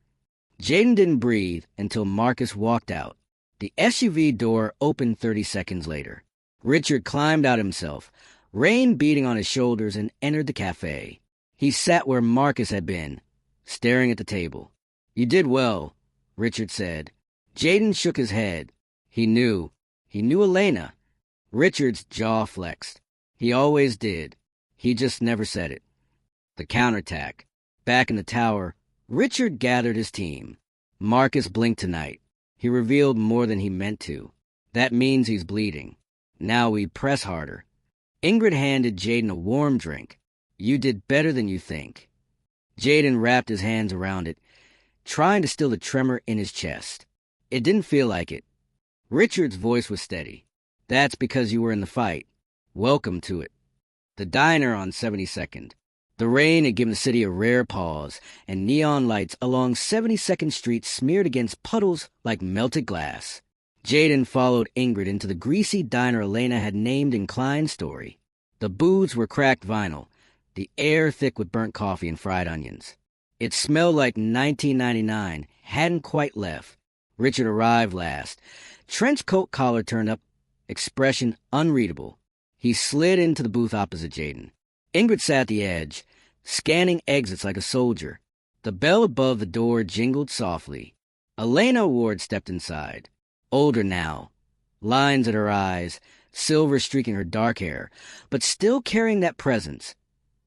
Jayden didn't breathe until Marcus walked out. The SUV door opened 30 seconds later. Richard climbed out himself, rain beating on his shoulders, and entered the cafe. He sat where Marcus had been, staring at the table. You did well, Richard said. Jayden shook his head. He knew. He knew Elena. Richard's jaw flexed. He always did. He just never said it. The counterattack. Back in the tower, Richard gathered his team. Marcus blinked tonight. He revealed more than he meant to. That means he's bleeding. Now we press harder. Ingrid handed Jayden a warm drink. You did better than you think. Jayden wrapped his hands around it, trying to still the tremor in his chest. It didn't feel like it. Richard's voice was steady. That's because you were in the fight. Welcome to it. The diner on 72nd. The rain had given the city a rare pause, and neon lights along 72nd Street smeared against puddles like melted glass. Jayden followed Ingrid into the greasy diner Elena had named in Klein's story. The booths were cracked vinyl, the air thick with burnt coffee and fried onions. It smelled like 1999, hadn't quite left. Richard arrived last. Trench coat collar turned up, expression unreadable. He slid into the booth opposite Jayden. Ingrid sat at the edge, scanning exits like a soldier. The bell above the door jingled softly. Elena Ward stepped inside. Older now, lines at her eyes, silver streaking her dark hair, but still carrying that presence,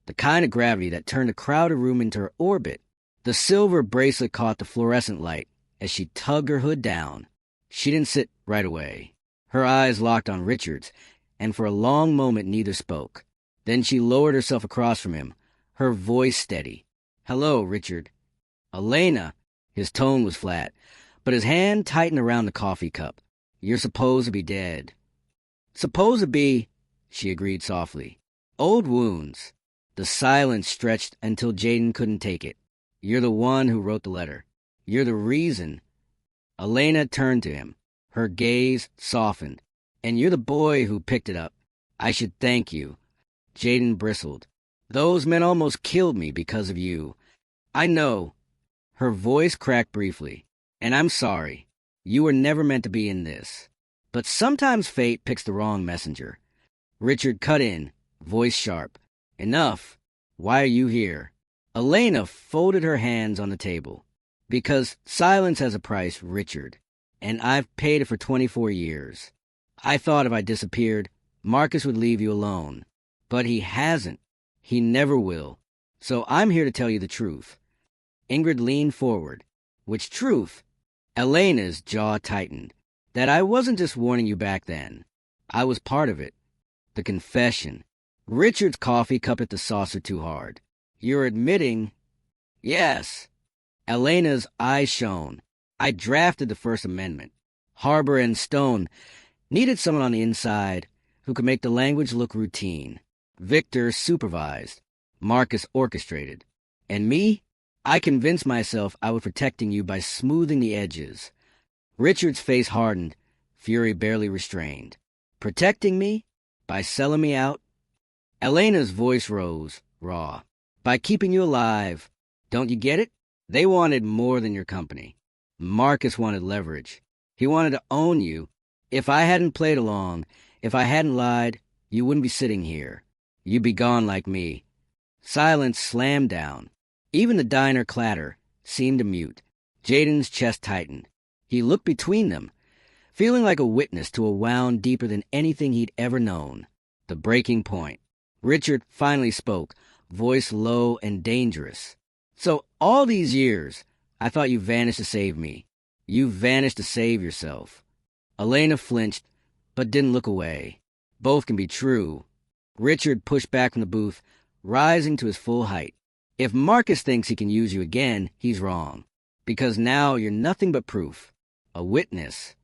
the kind of gravity that turned a crowded room into her orbit. The silver bracelet caught the fluorescent light as she tugged her hood down. She didn't sit right away. Her eyes locked on Richard's, and for a long moment neither spoke. Then she lowered herself across from him, her voice steady. Hello, Richard. Elena. His tone was flat, but his hand tightened around the coffee cup. You're supposed to be dead. Supposed to be, she agreed softly. Old wounds. The silence stretched until Jayden couldn't take it. You're the one who wrote the letter. You're the reason. Elena turned to him. Her gaze softened. And you're the boy who picked it up. I should thank you. Jayden bristled. Those men almost killed me because of you. I know. Her voice cracked briefly. And I'm sorry. You were never meant to be in this. But sometimes fate picks the wrong messenger. Richard cut in, voice sharp. Enough. Why are you here? Elena folded her hands on the table. Because silence has a price, Richard. And I've paid it for 24 years. I thought if I disappeared, Marcus would leave you alone. But he hasn't. He never will. So I'm here to tell you the truth. Ingrid leaned forward. Which truth? Elena's jaw tightened. That I wasn't just warning you back then. I was part of it. The confession. Richard's coffee cup hit the saucer too hard. You're admitting... Yes. Elena's eyes shone. I drafted the First Amendment. Harbor and Stone needed someone on the inside who could make the language look routine. Victor supervised. Marcus orchestrated. And me? I convinced myself I was protecting you by smoothing the edges. Richard's face hardened, fury barely restrained. Protecting me? By selling me out? Elena's voice rose, raw. By keeping you alive. Don't you get it? They wanted more than your company. Marcus wanted leverage. He wanted to own you. If I hadn't played along, if I hadn't lied, you wouldn't be sitting here. You'd be gone like me. Silence slammed down. Even the diner clatter seemed to mute. Jayden's chest tightened. He looked between them, feeling like a witness to a wound deeper than anything he'd ever known. The breaking point. Richard finally spoke, voice low and dangerous. So all these years, I thought you vanished to save me. You vanished to save yourself. Elena flinched, but didn't look away. Both can be true. Richard pushed back from the booth, rising to his full height. If Marcus thinks he can use you again, he's wrong. Because now you're nothing but proof. A witness.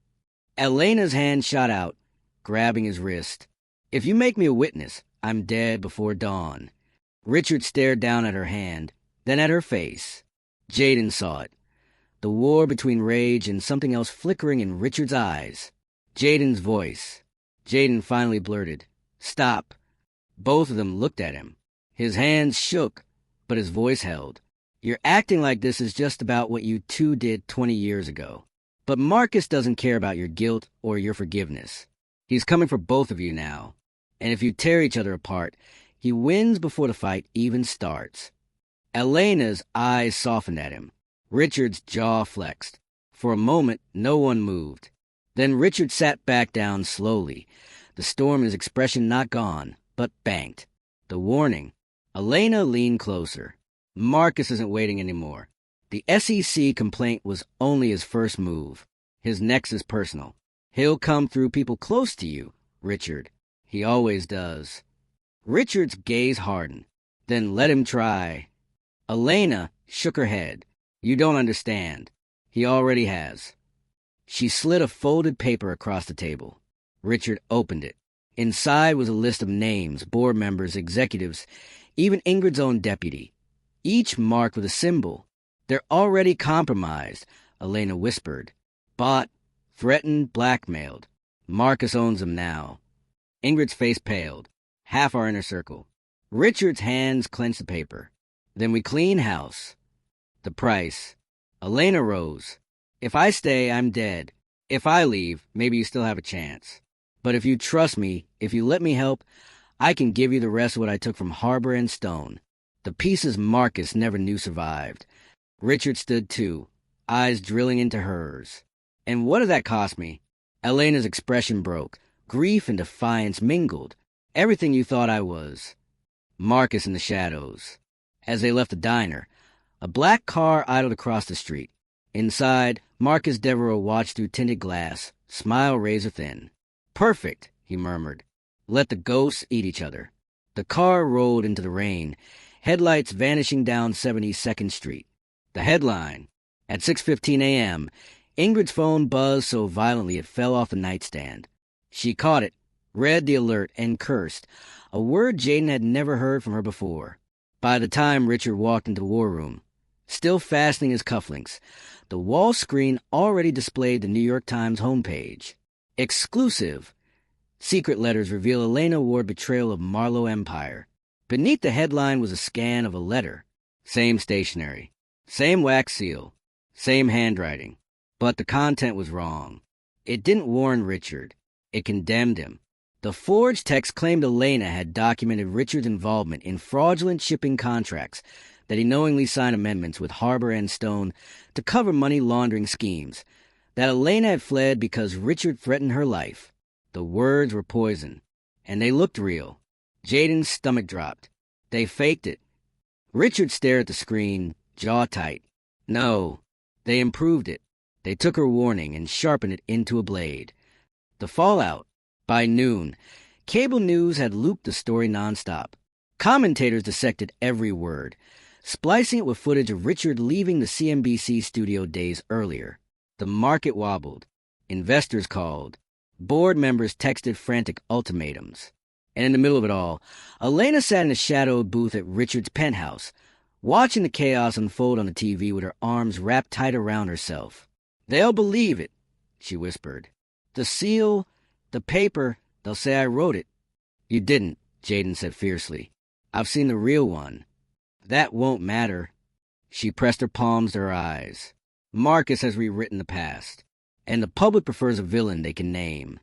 Elena's hand shot out, grabbing his wrist. If you make me a witness, I'm dead before dawn. Richard stared down at her hand, then at her face. Jayden saw it. The war between rage and something else flickering in Richard's eyes. Jayden's voice. Jayden finally blurted, "Stop." Both of them looked at him. His hands shook, but his voice held. You're acting like this is just about what you two did 20 years ago. But Marcus doesn't care about your guilt or your forgiveness. He's coming for both of you now. And if you tear each other apart, he wins before the fight even starts. Elena's eyes softened at him. Richard's jaw flexed. For a moment, no one moved. Then Richard sat back down slowly, the storm in his expression not gone, but banked. The warning. Elena leaned closer. Marcus isn't waiting anymore. The SEC complaint was only his first move. His next is personal. He'll come through people close to you, Richard. He always does. Richard's gaze hardened. Then let him try. Elena shook her head. You don't understand. He already has. She slid a folded paper across the table. Richard opened it. Inside was a list of names, board members, executives, even Ingrid's own deputy, each marked with a symbol. They're already compromised, Elena whispered. Bought, threatened, blackmailed. Marcus owns them now. Ingrid's face paled. Half our inner circle. Richard's hands clenched the paper. Then we clean house. The price. Elena rose. If I stay, I'm dead. If I leave, maybe you still have a chance. But if you trust me, if you let me help, I can give you the rest of what I took from Harbor and Stone. The pieces Marcus never knew survived. Richard stood too, eyes drilling into hers. And what did that cost me? Elena's expression broke. Grief and defiance mingled. Everything you thought I was. Marcus in the shadows. As they left the diner, a black car idled across the street. Inside, Marcus Deveraux watched through tinted glass, smile razor thin. Perfect, he murmured. Let the ghosts eat each other. The car rolled into the rain, headlights vanishing down 72nd Street. The headline. At 6:15 a.m., Ingrid's phone buzzed so violently it fell off the nightstand. She caught it, read the alert, and cursed, a word Jayden had never heard from her before. By the time Richard walked into the war room, still fastening his cufflinks, the wall screen already displayed the New York Times homepage. Exclusive. Secret letters reveal Elena Ward betrayal of Marlowe Empire. Beneath the headline was a scan of a letter. Same stationery. Same wax seal. Same handwriting. But the content was wrong. It didn't warn Richard. It condemned him. The forged text claimed Elena had documented Richard's involvement in fraudulent shipping contracts, that he knowingly signed amendments with Harbor and Stone to cover money laundering schemes, that Elena had fled because Richard threatened her life. The words were poison, and they looked real. Jayden's stomach dropped. They faked it. Richard stared at the screen, jaw tight. No, they improved it. They took her warning and sharpened it into a blade. The fallout. By noon, cable news had looped the story nonstop. Commentators dissected every word, splicing it with footage of Richard leaving the CNBC studio days earlier. The market wobbled. Investors called. Board members texted frantic ultimatums. And in the middle of it all, Elena sat in a shadowed booth at Richard's penthouse, watching the chaos unfold on the TV with her arms wrapped tight around herself. They'll believe it, she whispered. The seal, the paper, they'll say I wrote it. You didn't, Jayden said fiercely. "I've seen the real one." "That won't matter." She pressed her palms to her eyes. "Marcus has rewritten the past, and the public prefers a villain they can name."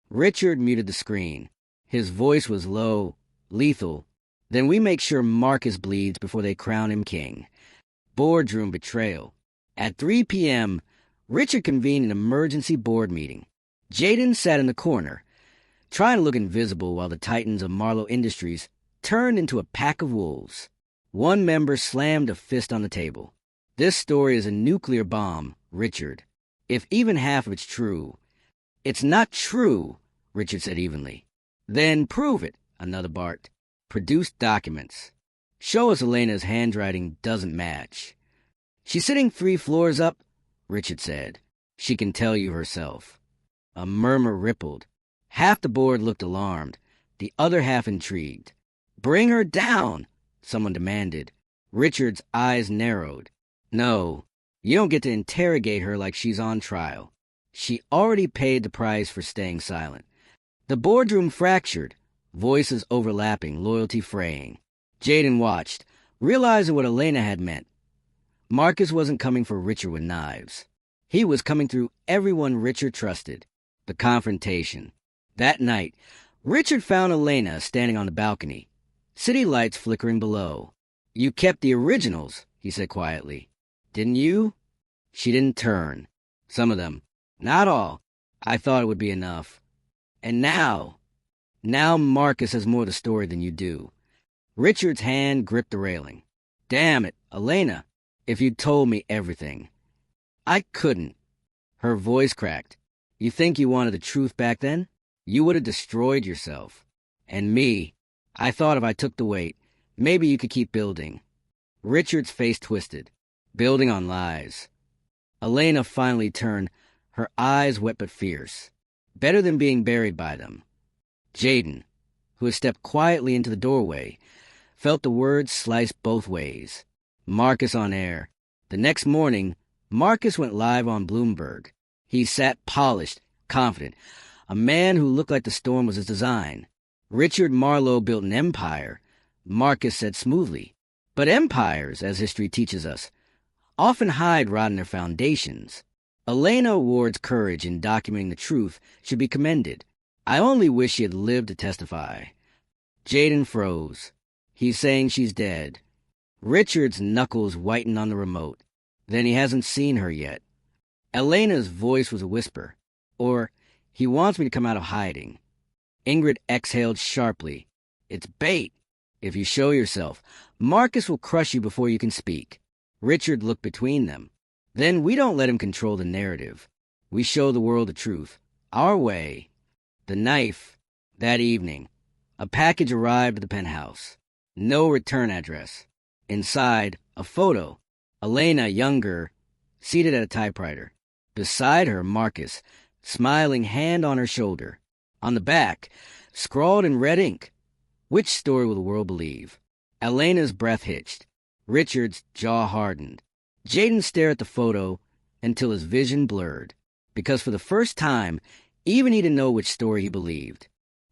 Richard muted the screen. His voice was low, lethal. "Then we make sure Marcus bleeds before they crown him king." Boardroom betrayal. At 3 p.m., Richard convened an emergency board meeting. Jayden sat in the corner, trying to look invisible while the titans of Marlowe Industries turned into a pack of wolves. One member slammed a fist on the table. "This story is a nuclear bomb, Richard. If even half of it's true." "It's not true," Richard said evenly. "Then prove it," another barked. "Produce documents." "Show us Elena's handwriting doesn't match." "She's sitting 3 floors up," Richard said. "She can tell you herself." A murmur rippled. Half the board looked alarmed, the other half intrigued. "Bring her down," someone demanded. Richard's eyes narrowed. "No, you don't get to interrogate her like she's on trial. She already paid the price for staying silent." The boardroom fractured, voices overlapping, loyalty fraying. Jayden watched, realizing what Elena had meant. Marcus wasn't coming for Richard with knives. He was coming through everyone Richard trusted. The confrontation. That night, Richard found Elena standing on the balcony, city lights flickering below. "You kept the originals," he said quietly. "Didn't you?" She didn't turn. "Some of them. Not all. I thought it would be enough. And now Marcus has more of the story than you do." Richard's hand gripped the railing. "Damn it, Elena, if you'd told me everything." "I couldn't." Her voice cracked. "You think you wanted the truth back then? You would have destroyed yourself. And me. I thought if I took the weight, maybe you could keep building." Richard's face twisted. Building on lies. Elena finally turned, her eyes wet but fierce. Better than being buried by them. Jayden, who had stepped quietly into the doorway, felt the words slice both ways. Marcus on air. The next morning, Marcus went live on Bloomberg. He sat polished, confident, a man who looked like the storm was his design. Richard Marlowe built an empire, Marcus said smoothly. But empires, as history teaches us, often hide rot in their foundations. Elena Ward's courage in documenting the truth should be commended. I only wish she had lived to testify. Jayden froze. He's saying she's dead. Richard's knuckles whitened on the remote. Then he hasn't seen her yet. Elena's voice was a whisper. Or, he wants me to come out of hiding. Ingrid exhaled sharply. "It's bait. If you show yourself, Marcus will crush you before you can speak." Richard looked between them. "Then we don't let him control the narrative. We show the world the truth. Our way." The knife. That evening. A package arrived at the penthouse. No return address. Inside, a photo. Elena, younger, seated at a typewriter. Beside her, Marcus, smiling, hand on her shoulder. On the back, scrawled in red ink, "Which story will the world believe?" Elena's breath hitched. Richard's jaw hardened. Jayden stared at the photo until his vision blurred, because for the first time, even he didn't know which story he believed.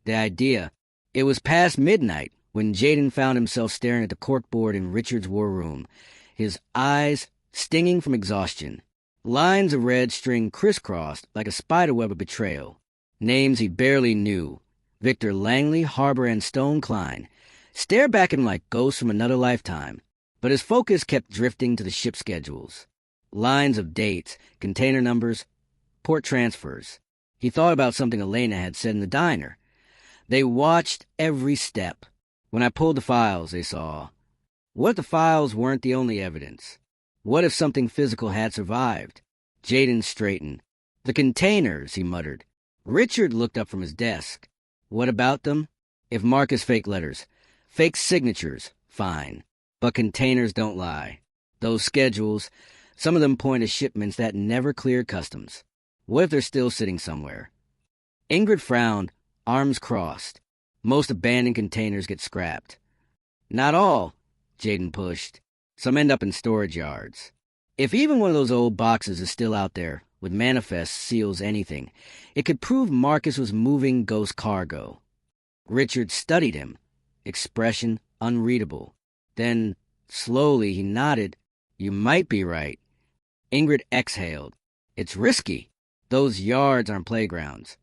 The idea. It was past midnight when Jayden found himself staring at the corkboard in Richard's war room, his eyes stinging from exhaustion. Lines of red string crisscrossed like a spiderweb of betrayal. Names he barely knew. Victor Langley, Harbor, and Stone Klein. Stared back at him like ghosts from another lifetime. But his focus kept drifting to the ship schedules. Lines of dates, container numbers, port transfers. He thought about something Elena had said in the diner. They watched every step. When I pulled the files, they saw. What if the files weren't the only evidence? What if something physical had survived? Jayden straightened. "The containers," he muttered. Richard looked up from his desk. "What about them? If Marcus faked letters, fake signatures, fine. But containers don't lie. Those schedules, some of them point to shipments that never cleared customs. What if they're still sitting somewhere?" Ingrid frowned, arms crossed. "Most abandoned containers get scrapped." "Not all," Jayden pushed. "Some end up in storage yards. If even one of those old boxes is still out there, with manifests, seals, anything, it could prove Marcus was moving ghost cargo." Richard studied him, expression unreadable. Then, slowly, he nodded. You might be right. Ingrid exhaled. It's risky. Those yards aren't playgrounds.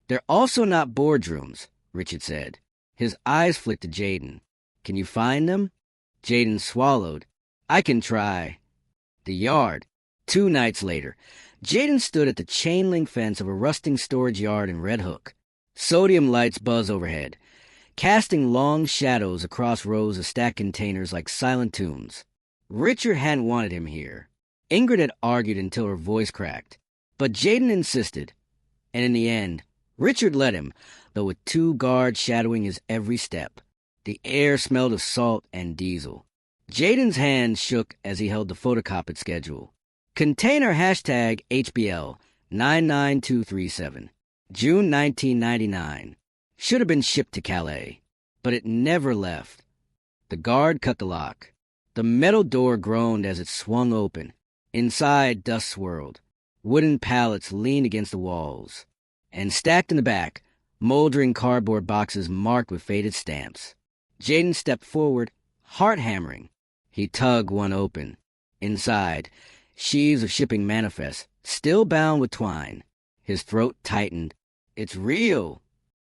They're also not boardrooms, Richard said. His eyes flicked to Jayden. Can you find them? Jayden swallowed. I can try. The yard. 2 nights later, Jayden stood at the chain-link fence of a rusting storage yard in Red Hook. Sodium lights buzz overhead, casting long shadows across rows of stacked containers like silent tombs. Richard hadn't wanted him here. Ingrid had argued until her voice cracked. But Jayden insisted, and in the end, Richard let him, though with 2 guards shadowing his every step. The air smelled of salt and diesel. Jayden's hand shook as he held the photocopied schedule. Container hashtag HBL 99237. June 1999. Should have been shipped to Calais, but it never left. The guard cut the lock. The metal door groaned as it swung open. Inside, dust swirled. Wooden pallets leaned against the walls. And stacked in the back, moldering cardboard boxes marked with faded stamps. Jayden stepped forward, heart hammering. He tugged one open. Inside, sheaves of shipping manifests, still bound with twine. His throat tightened. It's real.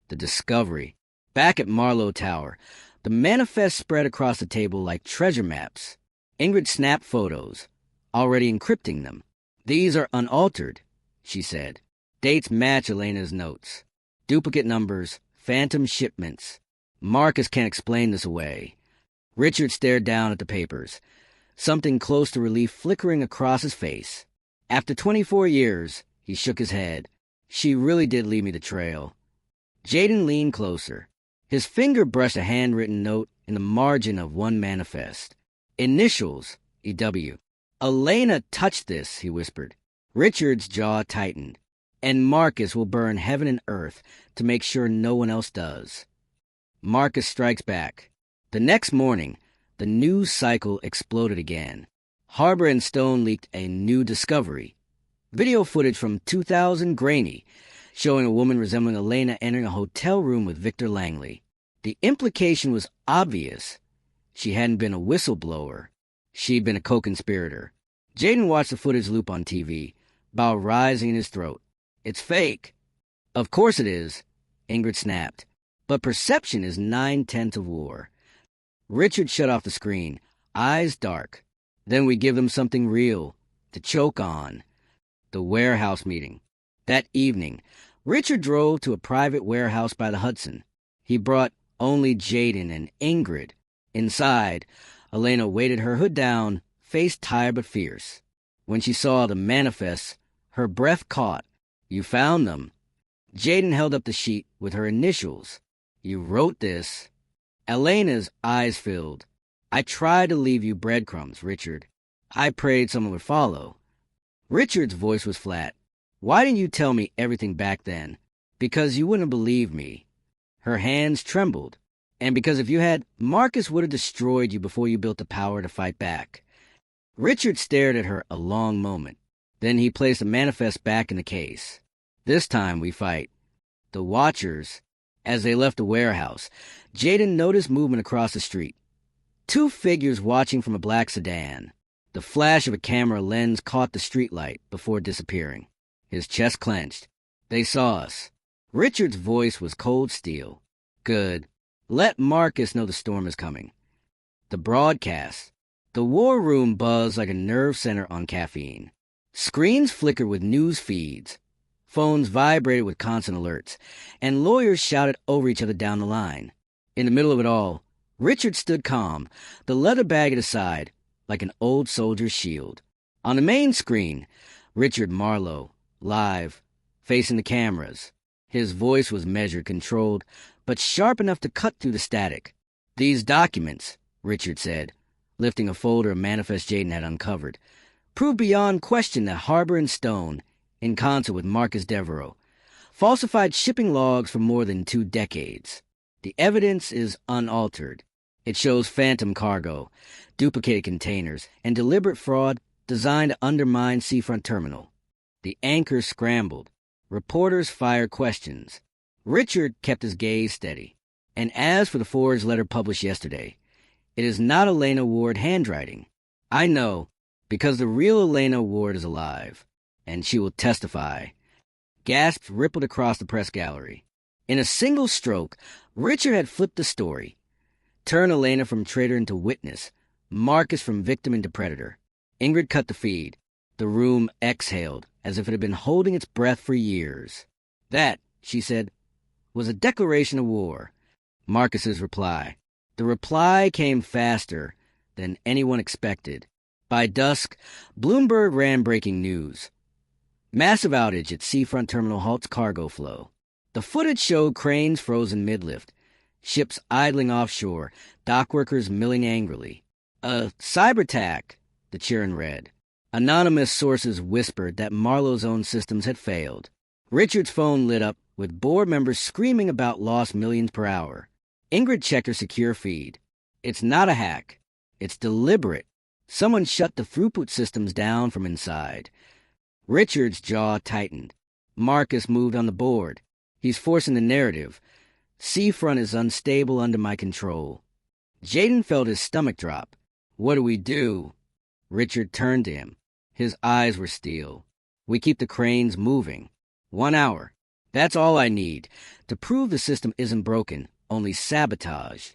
The discovery. Back at Marlowe Tower, the manifest spread across the table like treasure maps. Ingrid snapped photos, already encrypting them. These are unaltered, she said. Dates match Elena's notes. Duplicate numbers, phantom shipments. Marcus can't explain this away. Richard stared down at the papers, something close to relief flickering across his face. After 24 years, he shook his head. She really did leave me the trail. Jayden leaned closer. His finger brushed a handwritten note in the margin of one manifest. Initials, E.W. Elena touched this, he whispered. Richard's jaw tightened. And Marcus will burn heaven and earth to make sure no one else does. Marcus strikes back. The next morning, the news cycle exploded again. Harbor and Stone leaked a new discovery. Video footage from 2000 grainy, showing a woman resembling Elena entering a hotel room with Victor Langley. The implication was obvious. She hadn't been a whistleblower. She'd been a co-conspirator. Jayden watched the footage loop on TV, bow rising in his throat. It's fake. Of course it is, Ingrid snapped. But perception is 9/10 of war. Richard shut off the screen, eyes dark. Then we give them something real, to choke on. The warehouse meeting. That evening, Richard drove to a private warehouse by the Hudson. He brought only Jayden and Ingrid. Inside, Elena waited, her hood down, face tired but fierce. When she saw the manifests, her breath caught. You found them. Jayden held up the sheet with her initials. You wrote this. Elena's eyes filled. I tried to leave you breadcrumbs, Richard. I prayed someone would follow. Richard's voice was flat. Why didn't you tell me everything back then? Because you wouldn't believe me. Her hands trembled. And because if you had, Marcus would have destroyed you before you built the power to fight back. Richard stared at her a long moment. Then he placed the manifest back in the case. This time we fight. The watchers. As they left the warehouse, Jayden noticed movement across the street. 2 figures watching from a black sedan. The flash of a camera lens caught the streetlight before disappearing. His chest clenched. They saw us. Richard's voice was cold steel. Good. Let Marcus know the storm is coming. The broadcast. The war room buzzed like a nerve center on caffeine. Screens flickered with news feeds. Phones vibrated with constant alerts, and lawyers shouted over each other down the line. In the middle of it all, Richard stood calm, the leather bag at his side, like an old soldier's shield. On the main screen, Richard Marlowe, live, facing the cameras. His voice was measured, controlled, but sharp enough to cut through the static. These documents, Richard said, lifting a folder of manifest Jayden had uncovered, prove beyond question that Harbor and Stone, in concert with Marcus Deveraux, falsified shipping logs for more than 2 decades. The evidence is unaltered. It shows phantom cargo, duplicated containers, and deliberate fraud designed to undermine Seafront Terminal. The anchors scrambled. Reporters fired questions. Richard kept his gaze steady. And as for the forged letter published yesterday, it is not Elena Ward handwriting. I know, because the real Elena Ward is alive, and she will testify. Gasps rippled across the press gallery. In a single stroke, Richard had flipped the story. Turned Elena from traitor into witness, Marcus from victim into predator. Ingrid cut the feed. The room exhaled, as if it had been holding its breath for years. That, she said, was a declaration of war. Marcus's reply. The reply came faster than anyone expected. By dusk, Bloomberg ran breaking news. Massive outage at seafront terminal halts cargo flow. The footage showed cranes frozen mid-lift, ships idling offshore, dockworkers milling angrily. A cyber attack, the Chiron read. Anonymous sources whispered that Marlowe's own systems had failed. Richard's phone lit up with board members screaming about lost millions per hour. Ingrid checked her secure feed. It's not a hack. It's deliberate. Someone shut the throughput systems down from inside. Richard's jaw tightened. Marcus moved on the board. He's forcing the narrative. Seafront is unstable under my control. Jayden felt his stomach drop. What do we do? Richard turned to him. His eyes were steel. We keep the cranes moving. 1 hour. That's all I need to prove the system isn't broken, only sabotage.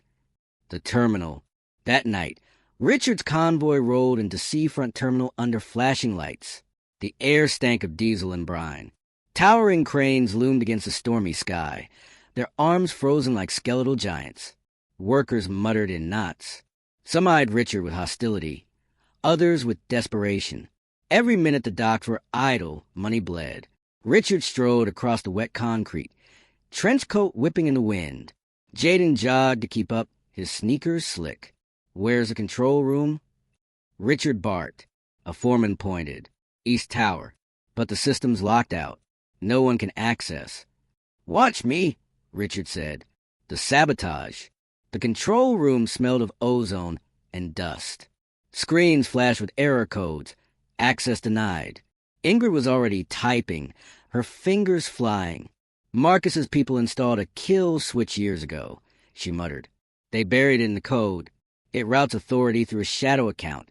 The terminal. That night, Richard's convoy rolled into seafront terminal under flashing lights. The air stank of diesel and brine. Towering cranes loomed against the stormy sky, their arms frozen like skeletal giants. Workers muttered in knots. Some eyed Richard with hostility, others with desperation. Every minute the docks were idle, money bled. Richard strode across the wet concrete, trench coat whipping in the wind. Jayden jogged to keep up, his sneakers slick. Where's the control room? Richard barked. A foreman pointed. East Tower. But the system's locked out. No one can access. Watch me, Richard said. The sabotage. The control room smelled of ozone and dust. Screens flashed with error codes. Access denied. Ingrid was already typing, her fingers flying. Marcus's people installed a kill switch years ago, she muttered. They buried it in the code. It routes authority through a shadow account.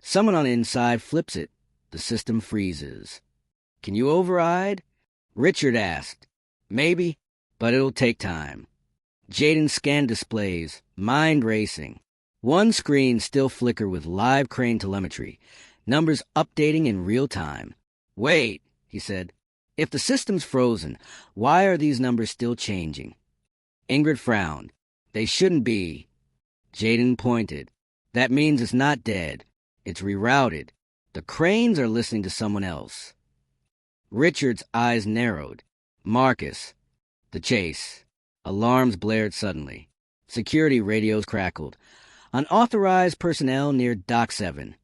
Someone on the inside flips it. The system freezes. Can you override? Richard asked. Maybe, but it'll take time. Jayden scanned displays, mind racing. One screen still flickered with live crane telemetry, numbers updating in real time. Wait, he said. If the system's frozen, why are these numbers still changing? Ingrid frowned. They shouldn't be. Jayden pointed. That means it's not dead. It's rerouted. The cranes are listening to someone else. Richard's eyes narrowed. Marcus. The chase. Alarms blared suddenly. Security radios crackled. Unauthorized personnel near Dock 7.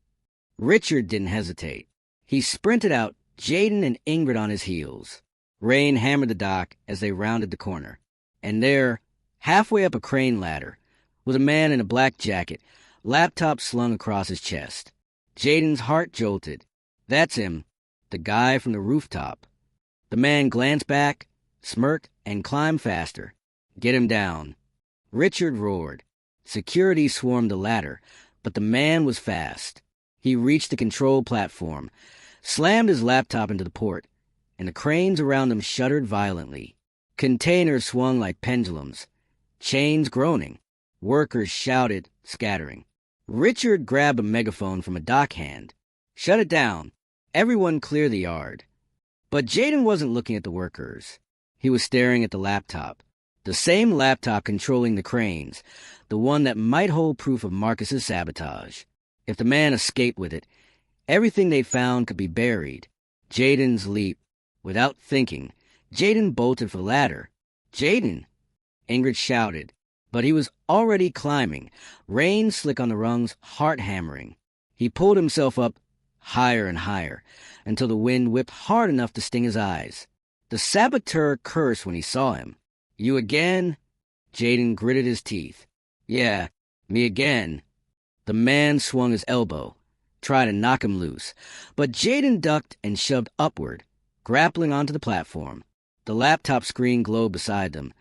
Richard didn't hesitate. He sprinted out, Jayden and Ingrid on his heels. Rain hammered the dock as they rounded the corner. And there, halfway up a crane ladder, was a man in a black jacket, laptop slung across his chest. Jayden's heart jolted. That's him, the guy from the rooftop. The man glanced back, smirked, and climbed faster. Get him down. Richard roared. Security swarmed the ladder, but the man was fast. He reached the control platform, slammed his laptop into the port, and the cranes around him shuddered violently. Containers swung like pendulums, chains groaning. Workers shouted, scattering. Richard grabbed a megaphone from a dockhand. Shut it down. Everyone clear the yard. But Jayden wasn't looking at the workers. He was staring at the laptop. The same laptop controlling the cranes, the one that might hold proof of Marcus's sabotage. If the man escaped with it, everything they found could be buried. Jayden's leap. Without thinking, Jayden bolted for the ladder. Jayden! Ingrid shouted, but he was already climbing, rain slick on the rungs, heart hammering. He pulled himself up higher and higher, until the wind whipped hard enough to sting his eyes. The saboteur cursed when he saw him. You again? Jayden gritted his teeth. Yeah, me again. The man swung his elbow, tried to knock him loose, but Jayden ducked and shoved upward, grappling onto the platform. The laptop screen glowed beside them,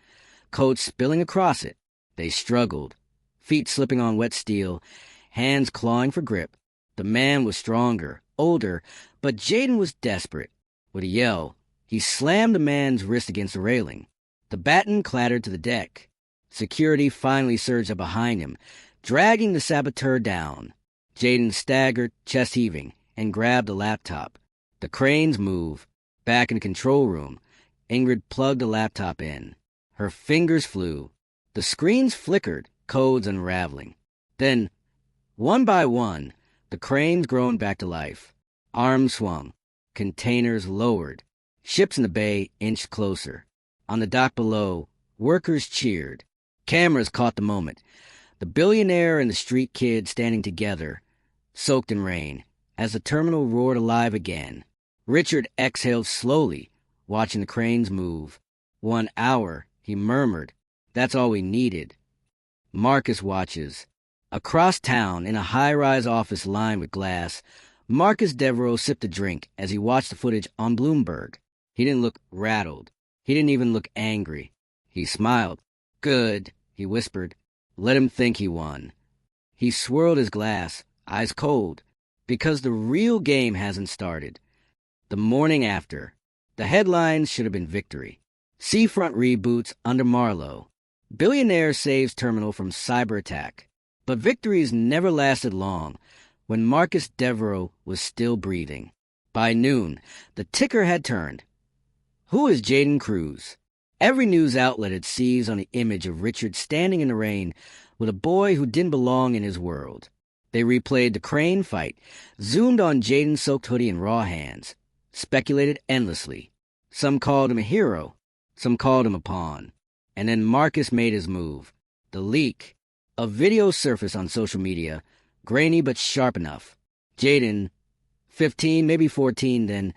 code spilling across it. They struggled, feet slipping on wet steel, hands clawing for grip. The man was stronger, older, but Jayden was desperate. With a yell, he slammed the man's wrist against the railing. The baton clattered to the deck. Security finally surged up behind him, dragging the saboteur down. Jayden staggered, chest heaving, and grabbed the laptop. The cranes moved. Back in the control room, Ingrid plugged the laptop in. Her fingers flew. The screens flickered, codes unraveling. Then, one by one, the cranes groaned back to life. Arms swung. Containers lowered. Ships in the bay inched closer. On the dock below, workers cheered. Cameras caught the moment. The billionaire and the street kid standing together, soaked in rain, as the terminal roared alive again. Richard exhaled slowly, watching the cranes move. 1 hour, he murmured. That's all we needed. Marcus watches. Across town, in a high-rise office lined with glass, Marcus Deveraux sipped a drink as he watched the footage on Bloomberg. He didn't look rattled. He didn't even look angry. He smiled. Good, he whispered. Let him think he won. He swirled his glass, eyes cold, because the real game hasn't started. The morning after, the headlines should have been victory. Seafront reboots under Marlowe. Billionaire saves terminal from cyber attack. But victories never lasted long when Marcus Deveraux was still breathing. By noon, the ticker had turned. Who is Jayden Cruz? Every news outlet had seized on the image of Richard standing in the rain with a boy who didn't belong in his world. They replayed the crane fight, zoomed on Jayden's soaked hoodie and raw hands, speculated endlessly. Some called him a hero, some called him a pawn. And then Marcus made his move. The leak. A video surfaced on social media, grainy but sharp enough. Jayden, 15, maybe 14 then,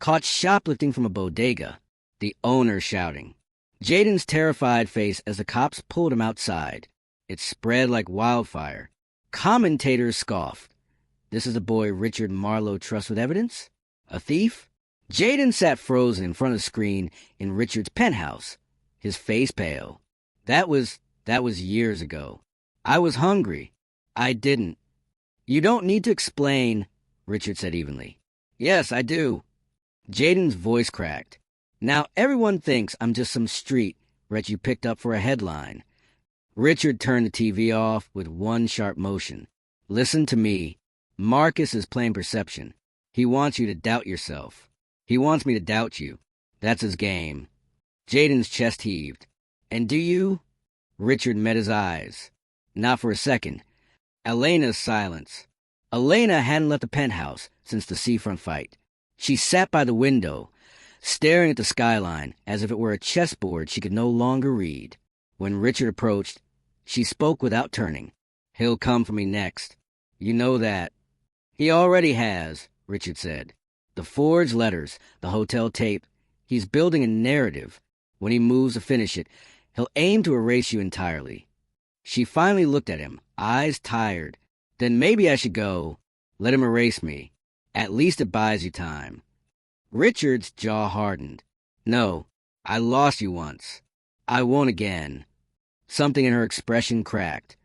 caught shoplifting from a bodega, the owner shouting. Jayden's terrified face as the cops pulled him outside. It spread like wildfire. Commentators scoffed. This is the boy Richard Marlowe trusts with evidence? A thief? Jayden sat frozen in front of the screen in Richard's penthouse, his face pale. That was years ago. I was hungry. I didn't. You don't need to explain, Richard said evenly. Yes, I do. Jayden's voice cracked. Now everyone thinks I'm just some street rat you picked up for a headline. Richard turned the TV off with one sharp motion. Listen to me. Marcus is playing perception. He wants you to doubt yourself. He wants me to doubt you. That's his game. Jayden's chest heaved. And do you? Richard met his eyes. Not for a second. Elena's silence. Elena hadn't left the penthouse since the seafront fight. She sat by the window, staring at the skyline as if it were a chessboard she could no longer read. When Richard approached, she spoke without turning. He'll come for me next. You know that. He already has, Richard said. The forged letters, the hotel tape. He's building a narrative. When he moves to finish it, he'll aim to erase you entirely. She finally looked at him, eyes tired. Then maybe I should go. Let him erase me. At least it buys you time. Richard's jaw hardened. No, I lost you once. I won't again. Something in her expression cracked,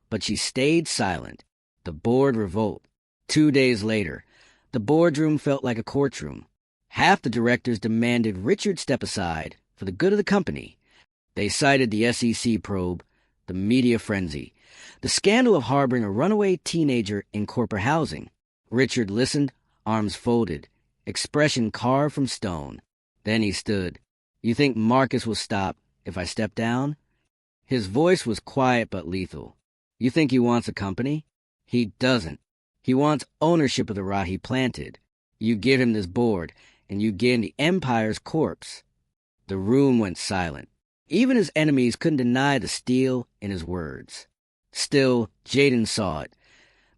but she stayed silent. The board revolted. 2 days later, the boardroom felt like a courtroom. Half the directors demanded Richard step aside for the good of the company. They cited the SEC probe, the media frenzy, the scandal of harboring a runaway teenager in corporate housing. Richard listened, arms folded, expression carved from stone. Then he stood. You think Marcus will stop if I step down? His voice was quiet but lethal. You think he wants a company? He doesn't. He wants ownership of the rot he planted. You give him this board, and you give him the Empire's corpse. The room went silent. Even his enemies couldn't deny the steel in his words. Still, Jayden saw it.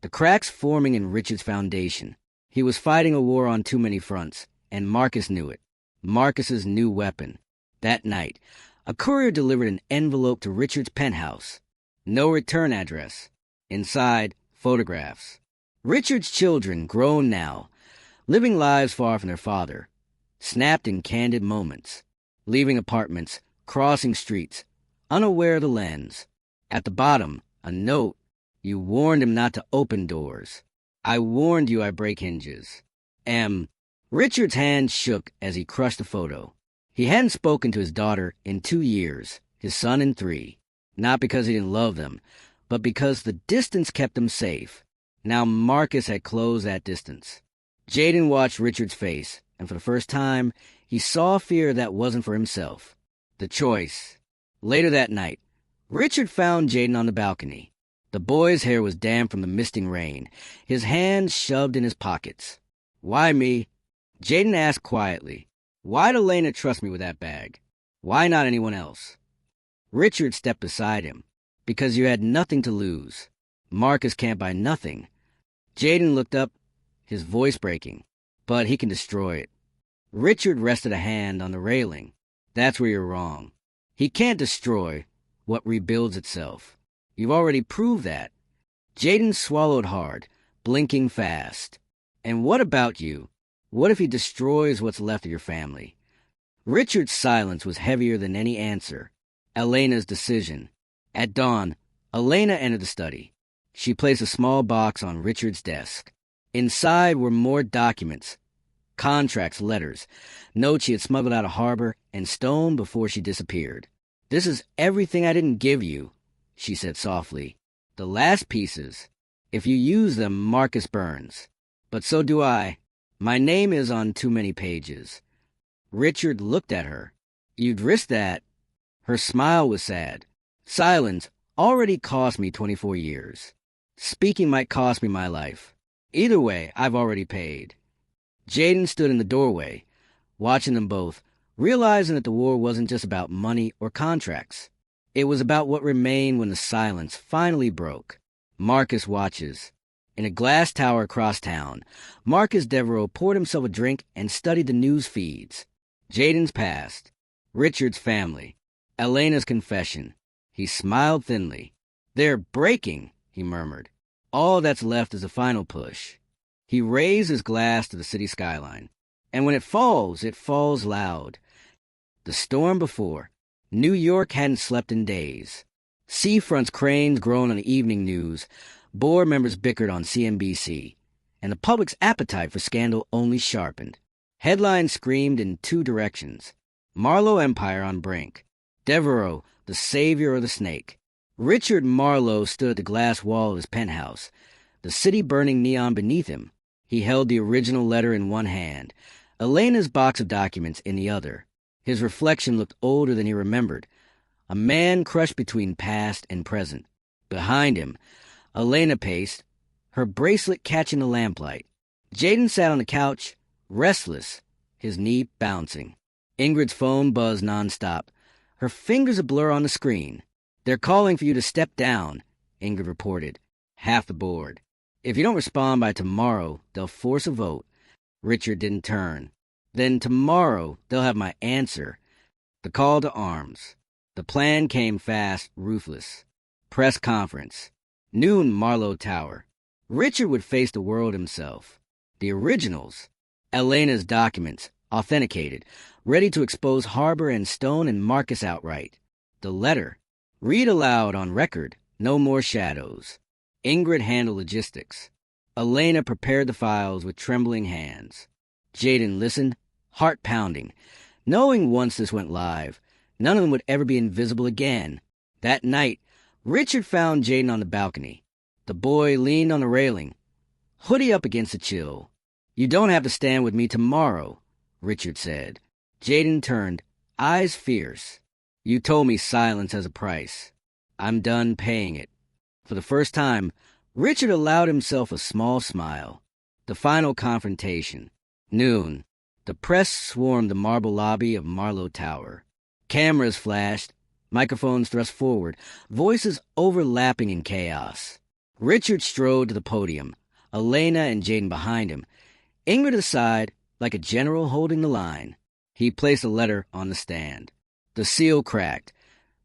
The cracks forming in Richard's foundation. He was fighting a war on too many fronts, and Marcus knew it. Marcus's new weapon. That night, a courier delivered an envelope to Richard's penthouse. No return address. Inside, photographs. Richard's children, grown now, living lives far from their father, snapped in candid moments, leaving apartments, crossing streets, unaware of the lens. At the bottom, a note. You warned him not to open doors. I warned you I break hinges. Richard's hand shook as he crushed the photo. He hadn't spoken to his daughter in 2 years, his son in 3. Not because he didn't love them, but because the distance kept them safe. Now Marcus had closed that distance. Jayden watched Richard's face, and for the first time, he saw fear that wasn't for himself. The choice. Later that night, Richard found Jayden on the balcony. The boy's hair was damp from the misting rain, his hands shoved in his pockets. "Why me?" Jayden asked quietly. "Why'd Elena trust me with that bag? Why not anyone else?" Richard stepped beside him. "Because you had nothing to lose. Marcus can't buy nothing." Jayden looked up, his voice breaking. "But he can destroy it." Richard rested a hand on the railing. "That's where you're wrong. He can't destroy what rebuilds itself. You've already proved that." Jayden swallowed hard, blinking fast. "And what about you? What if he destroys what's left of your family?" Richard's silence was heavier than any answer. Elena's decision. At dawn, Elena entered the study. She placed a small box on Richard's desk. Inside were more documents, contracts, letters, notes she had smuggled out of harbor and stolen before she disappeared. "This is everything I didn't give you," she said softly. "The last pieces. If you use them, Marcus burns. But so do I. My name is on too many pages." Richard looked at her. "You'd risk that." Her smile was sad. "Silence already cost me 24 years. Speaking might cost me my life. Either way, I've already paid." Jayden stood in the doorway, watching them both, realizing that the war wasn't just about money or contracts. It was about what remained when the silence finally broke. Marcus watches. In a glass tower across town, Marcus Deveraux poured himself a drink and studied the news feeds. Jayden's past, Richard's family, Elena's confession. He smiled thinly. "They're breaking," he murmured. "All that's left is a final push." He raised his glass to the city skyline. "And when it falls loud." The storm before, New York hadn't slept in days. Seafront's cranes groaned on the evening news, board members bickered on CNBC, and the public's appetite for scandal only sharpened. Headlines screamed in 2 directions. Marlowe Empire on brink. Deveraux, the savior of the snake. Richard Marlowe stood at the glass wall of his penthouse, the city burning neon beneath him. He held the original letter in one hand, Elena's box of documents in the other. His reflection looked older than he remembered, a man crushed between past and present. Behind him, Elena paced, her bracelet catching the lamplight. Jayden sat on the couch, restless, his knee bouncing. Ingrid's phone buzzed nonstop, her fingers a blur on the screen. "They're calling for you to step down," Ingrid reported. "Half the board. If you don't respond by tomorrow, they'll force a vote." Richard didn't turn. "Then tomorrow, they'll have my answer." The call to arms. The plan came fast, ruthless. Press conference. Noon, Marlowe Tower. Richard would face the world himself. The originals. Elena's documents, authenticated, ready to expose Harbor and Stone and Marcus outright. The letter. Read aloud on record, no more shadows. Ingrid handled logistics. Elena prepared the files with trembling hands. Jayden listened, heart pounding, knowing once this went live, none of them would ever be invisible again. That night, Richard found Jayden on the balcony. The boy leaned on the railing, hoodie up against the chill. "You don't have to stand with me tomorrow," Richard said. Jayden turned, eyes fierce. "You told me silence has a price. I'm done paying it." For the first time, Richard allowed himself a small smile. The final confrontation. Noon. The press swarmed the marble lobby of Marlowe Tower. Cameras flashed, microphones thrust forward, voices overlapping in chaos. Richard strode to the podium, Elena and Jayden behind him, Ingrid to the side, like a general holding the line. He placed a letter on the stand. The seal cracked,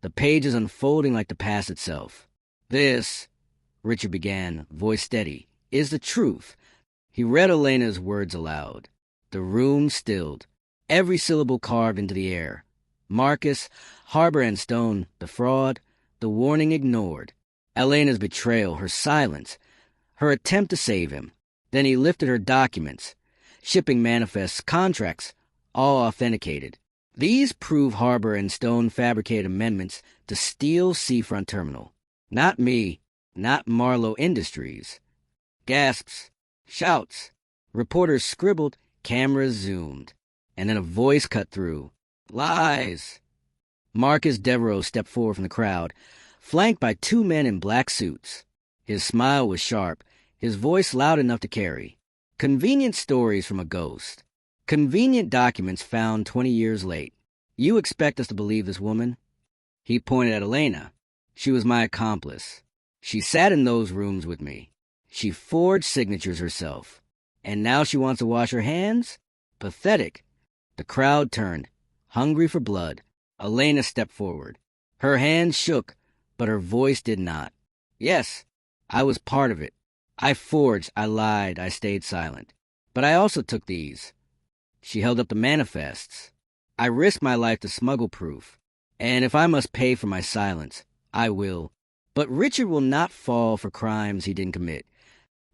the pages unfolding like the past itself. "This," Richard began, voice steady, "is the truth." He read Elena's words aloud. The room stilled, every syllable carved into the air. Marcus, Harbor and Stone, the fraud, the warning ignored. Elena's betrayal, her silence, her attempt to save him. Then he lifted her documents, shipping manifests, contracts, all authenticated. These prove Harbor and Stone fabricated amendments to Steel Seafront Terminal. Not me, not Marlowe Industries. Gasps, shouts. Reporters scribbled, cameras zoomed. And then a voice cut through. Lies! Marcus Deveraux stepped forward from the crowd, flanked by two men in black suits. His smile was sharp, his voice loud enough to carry. Convenient stories from a ghost. Convenient documents found 20 years late. You expect us to believe this woman? He pointed at Elena. She was my accomplice. She sat in those rooms with me. She forged signatures herself. And now she wants to wash her hands? Pathetic. The crowd turned, hungry for blood. Elena stepped forward. Her hands shook, but her voice did not. Yes, I was part of it. I forged, I lied, I stayed silent. But I also took these. She held up the manifests. I risked my life to smuggle proof. And if I must pay for my silence, I will. But Richard will not fall for crimes he didn't commit.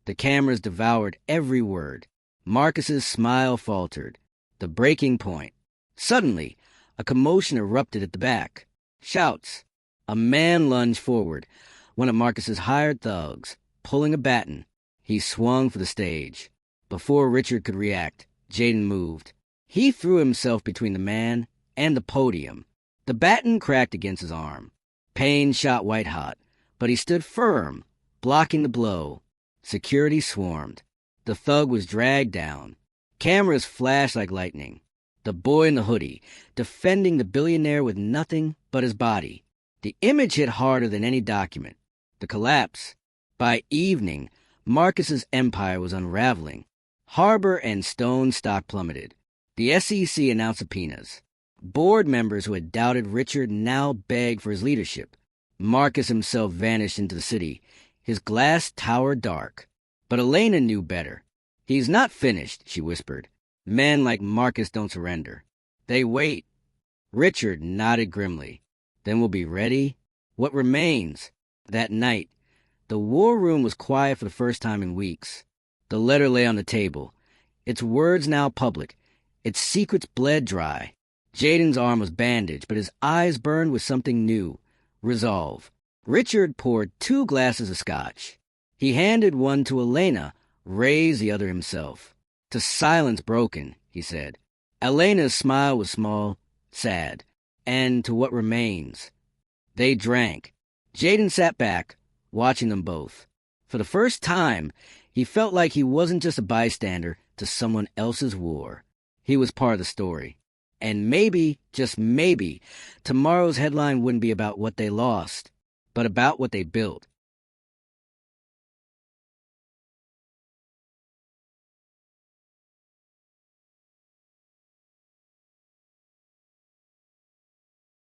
The cameras devoured every word. Marcus's smile faltered. The breaking point. Suddenly, a commotion erupted at the back. Shouts. A man lunged forward, one of Marcus's hired thugs, pulling a baton. He swung for the stage. Before Richard could react, Jayden moved. He threw himself between the man and the podium. The baton cracked against his arm. Pain shot white-hot, but he stood firm, blocking the blow. Security swarmed. The thug was dragged down. Cameras flashed like lightning. The boy in the hoodie, defending the billionaire with nothing but his body. The image hit harder than any document. The collapse. By evening, Marcus's empire was unraveling. Harbor and Stone stock plummeted. The SEC announced subpoenas. Board members who had doubted Richard now begged for his leadership. Marcus himself vanished into the city, his glass tower dark. But Elena knew better. He's not finished, she whispered. Men like Marcus don't surrender. They wait. Richard nodded grimly. Then we'll be ready. What remains? That night, the war room was quiet for the first time in weeks. The letter lay on the table, its words now public, its secrets bled dry. Jayden's arm was bandaged, but his eyes burned with something new. Resolve. Richard poured 2 glasses of scotch. He handed one to Elena, raised the other himself. To silence broken, he said. Elena's smile was small, sad. And to what remains. They drank. Jayden sat back, watching them both. For the first time, he felt like he wasn't just a bystander to someone else's war. He was part of the story. And maybe, just maybe, tomorrow's headline wouldn't be about what they lost, but about what they built.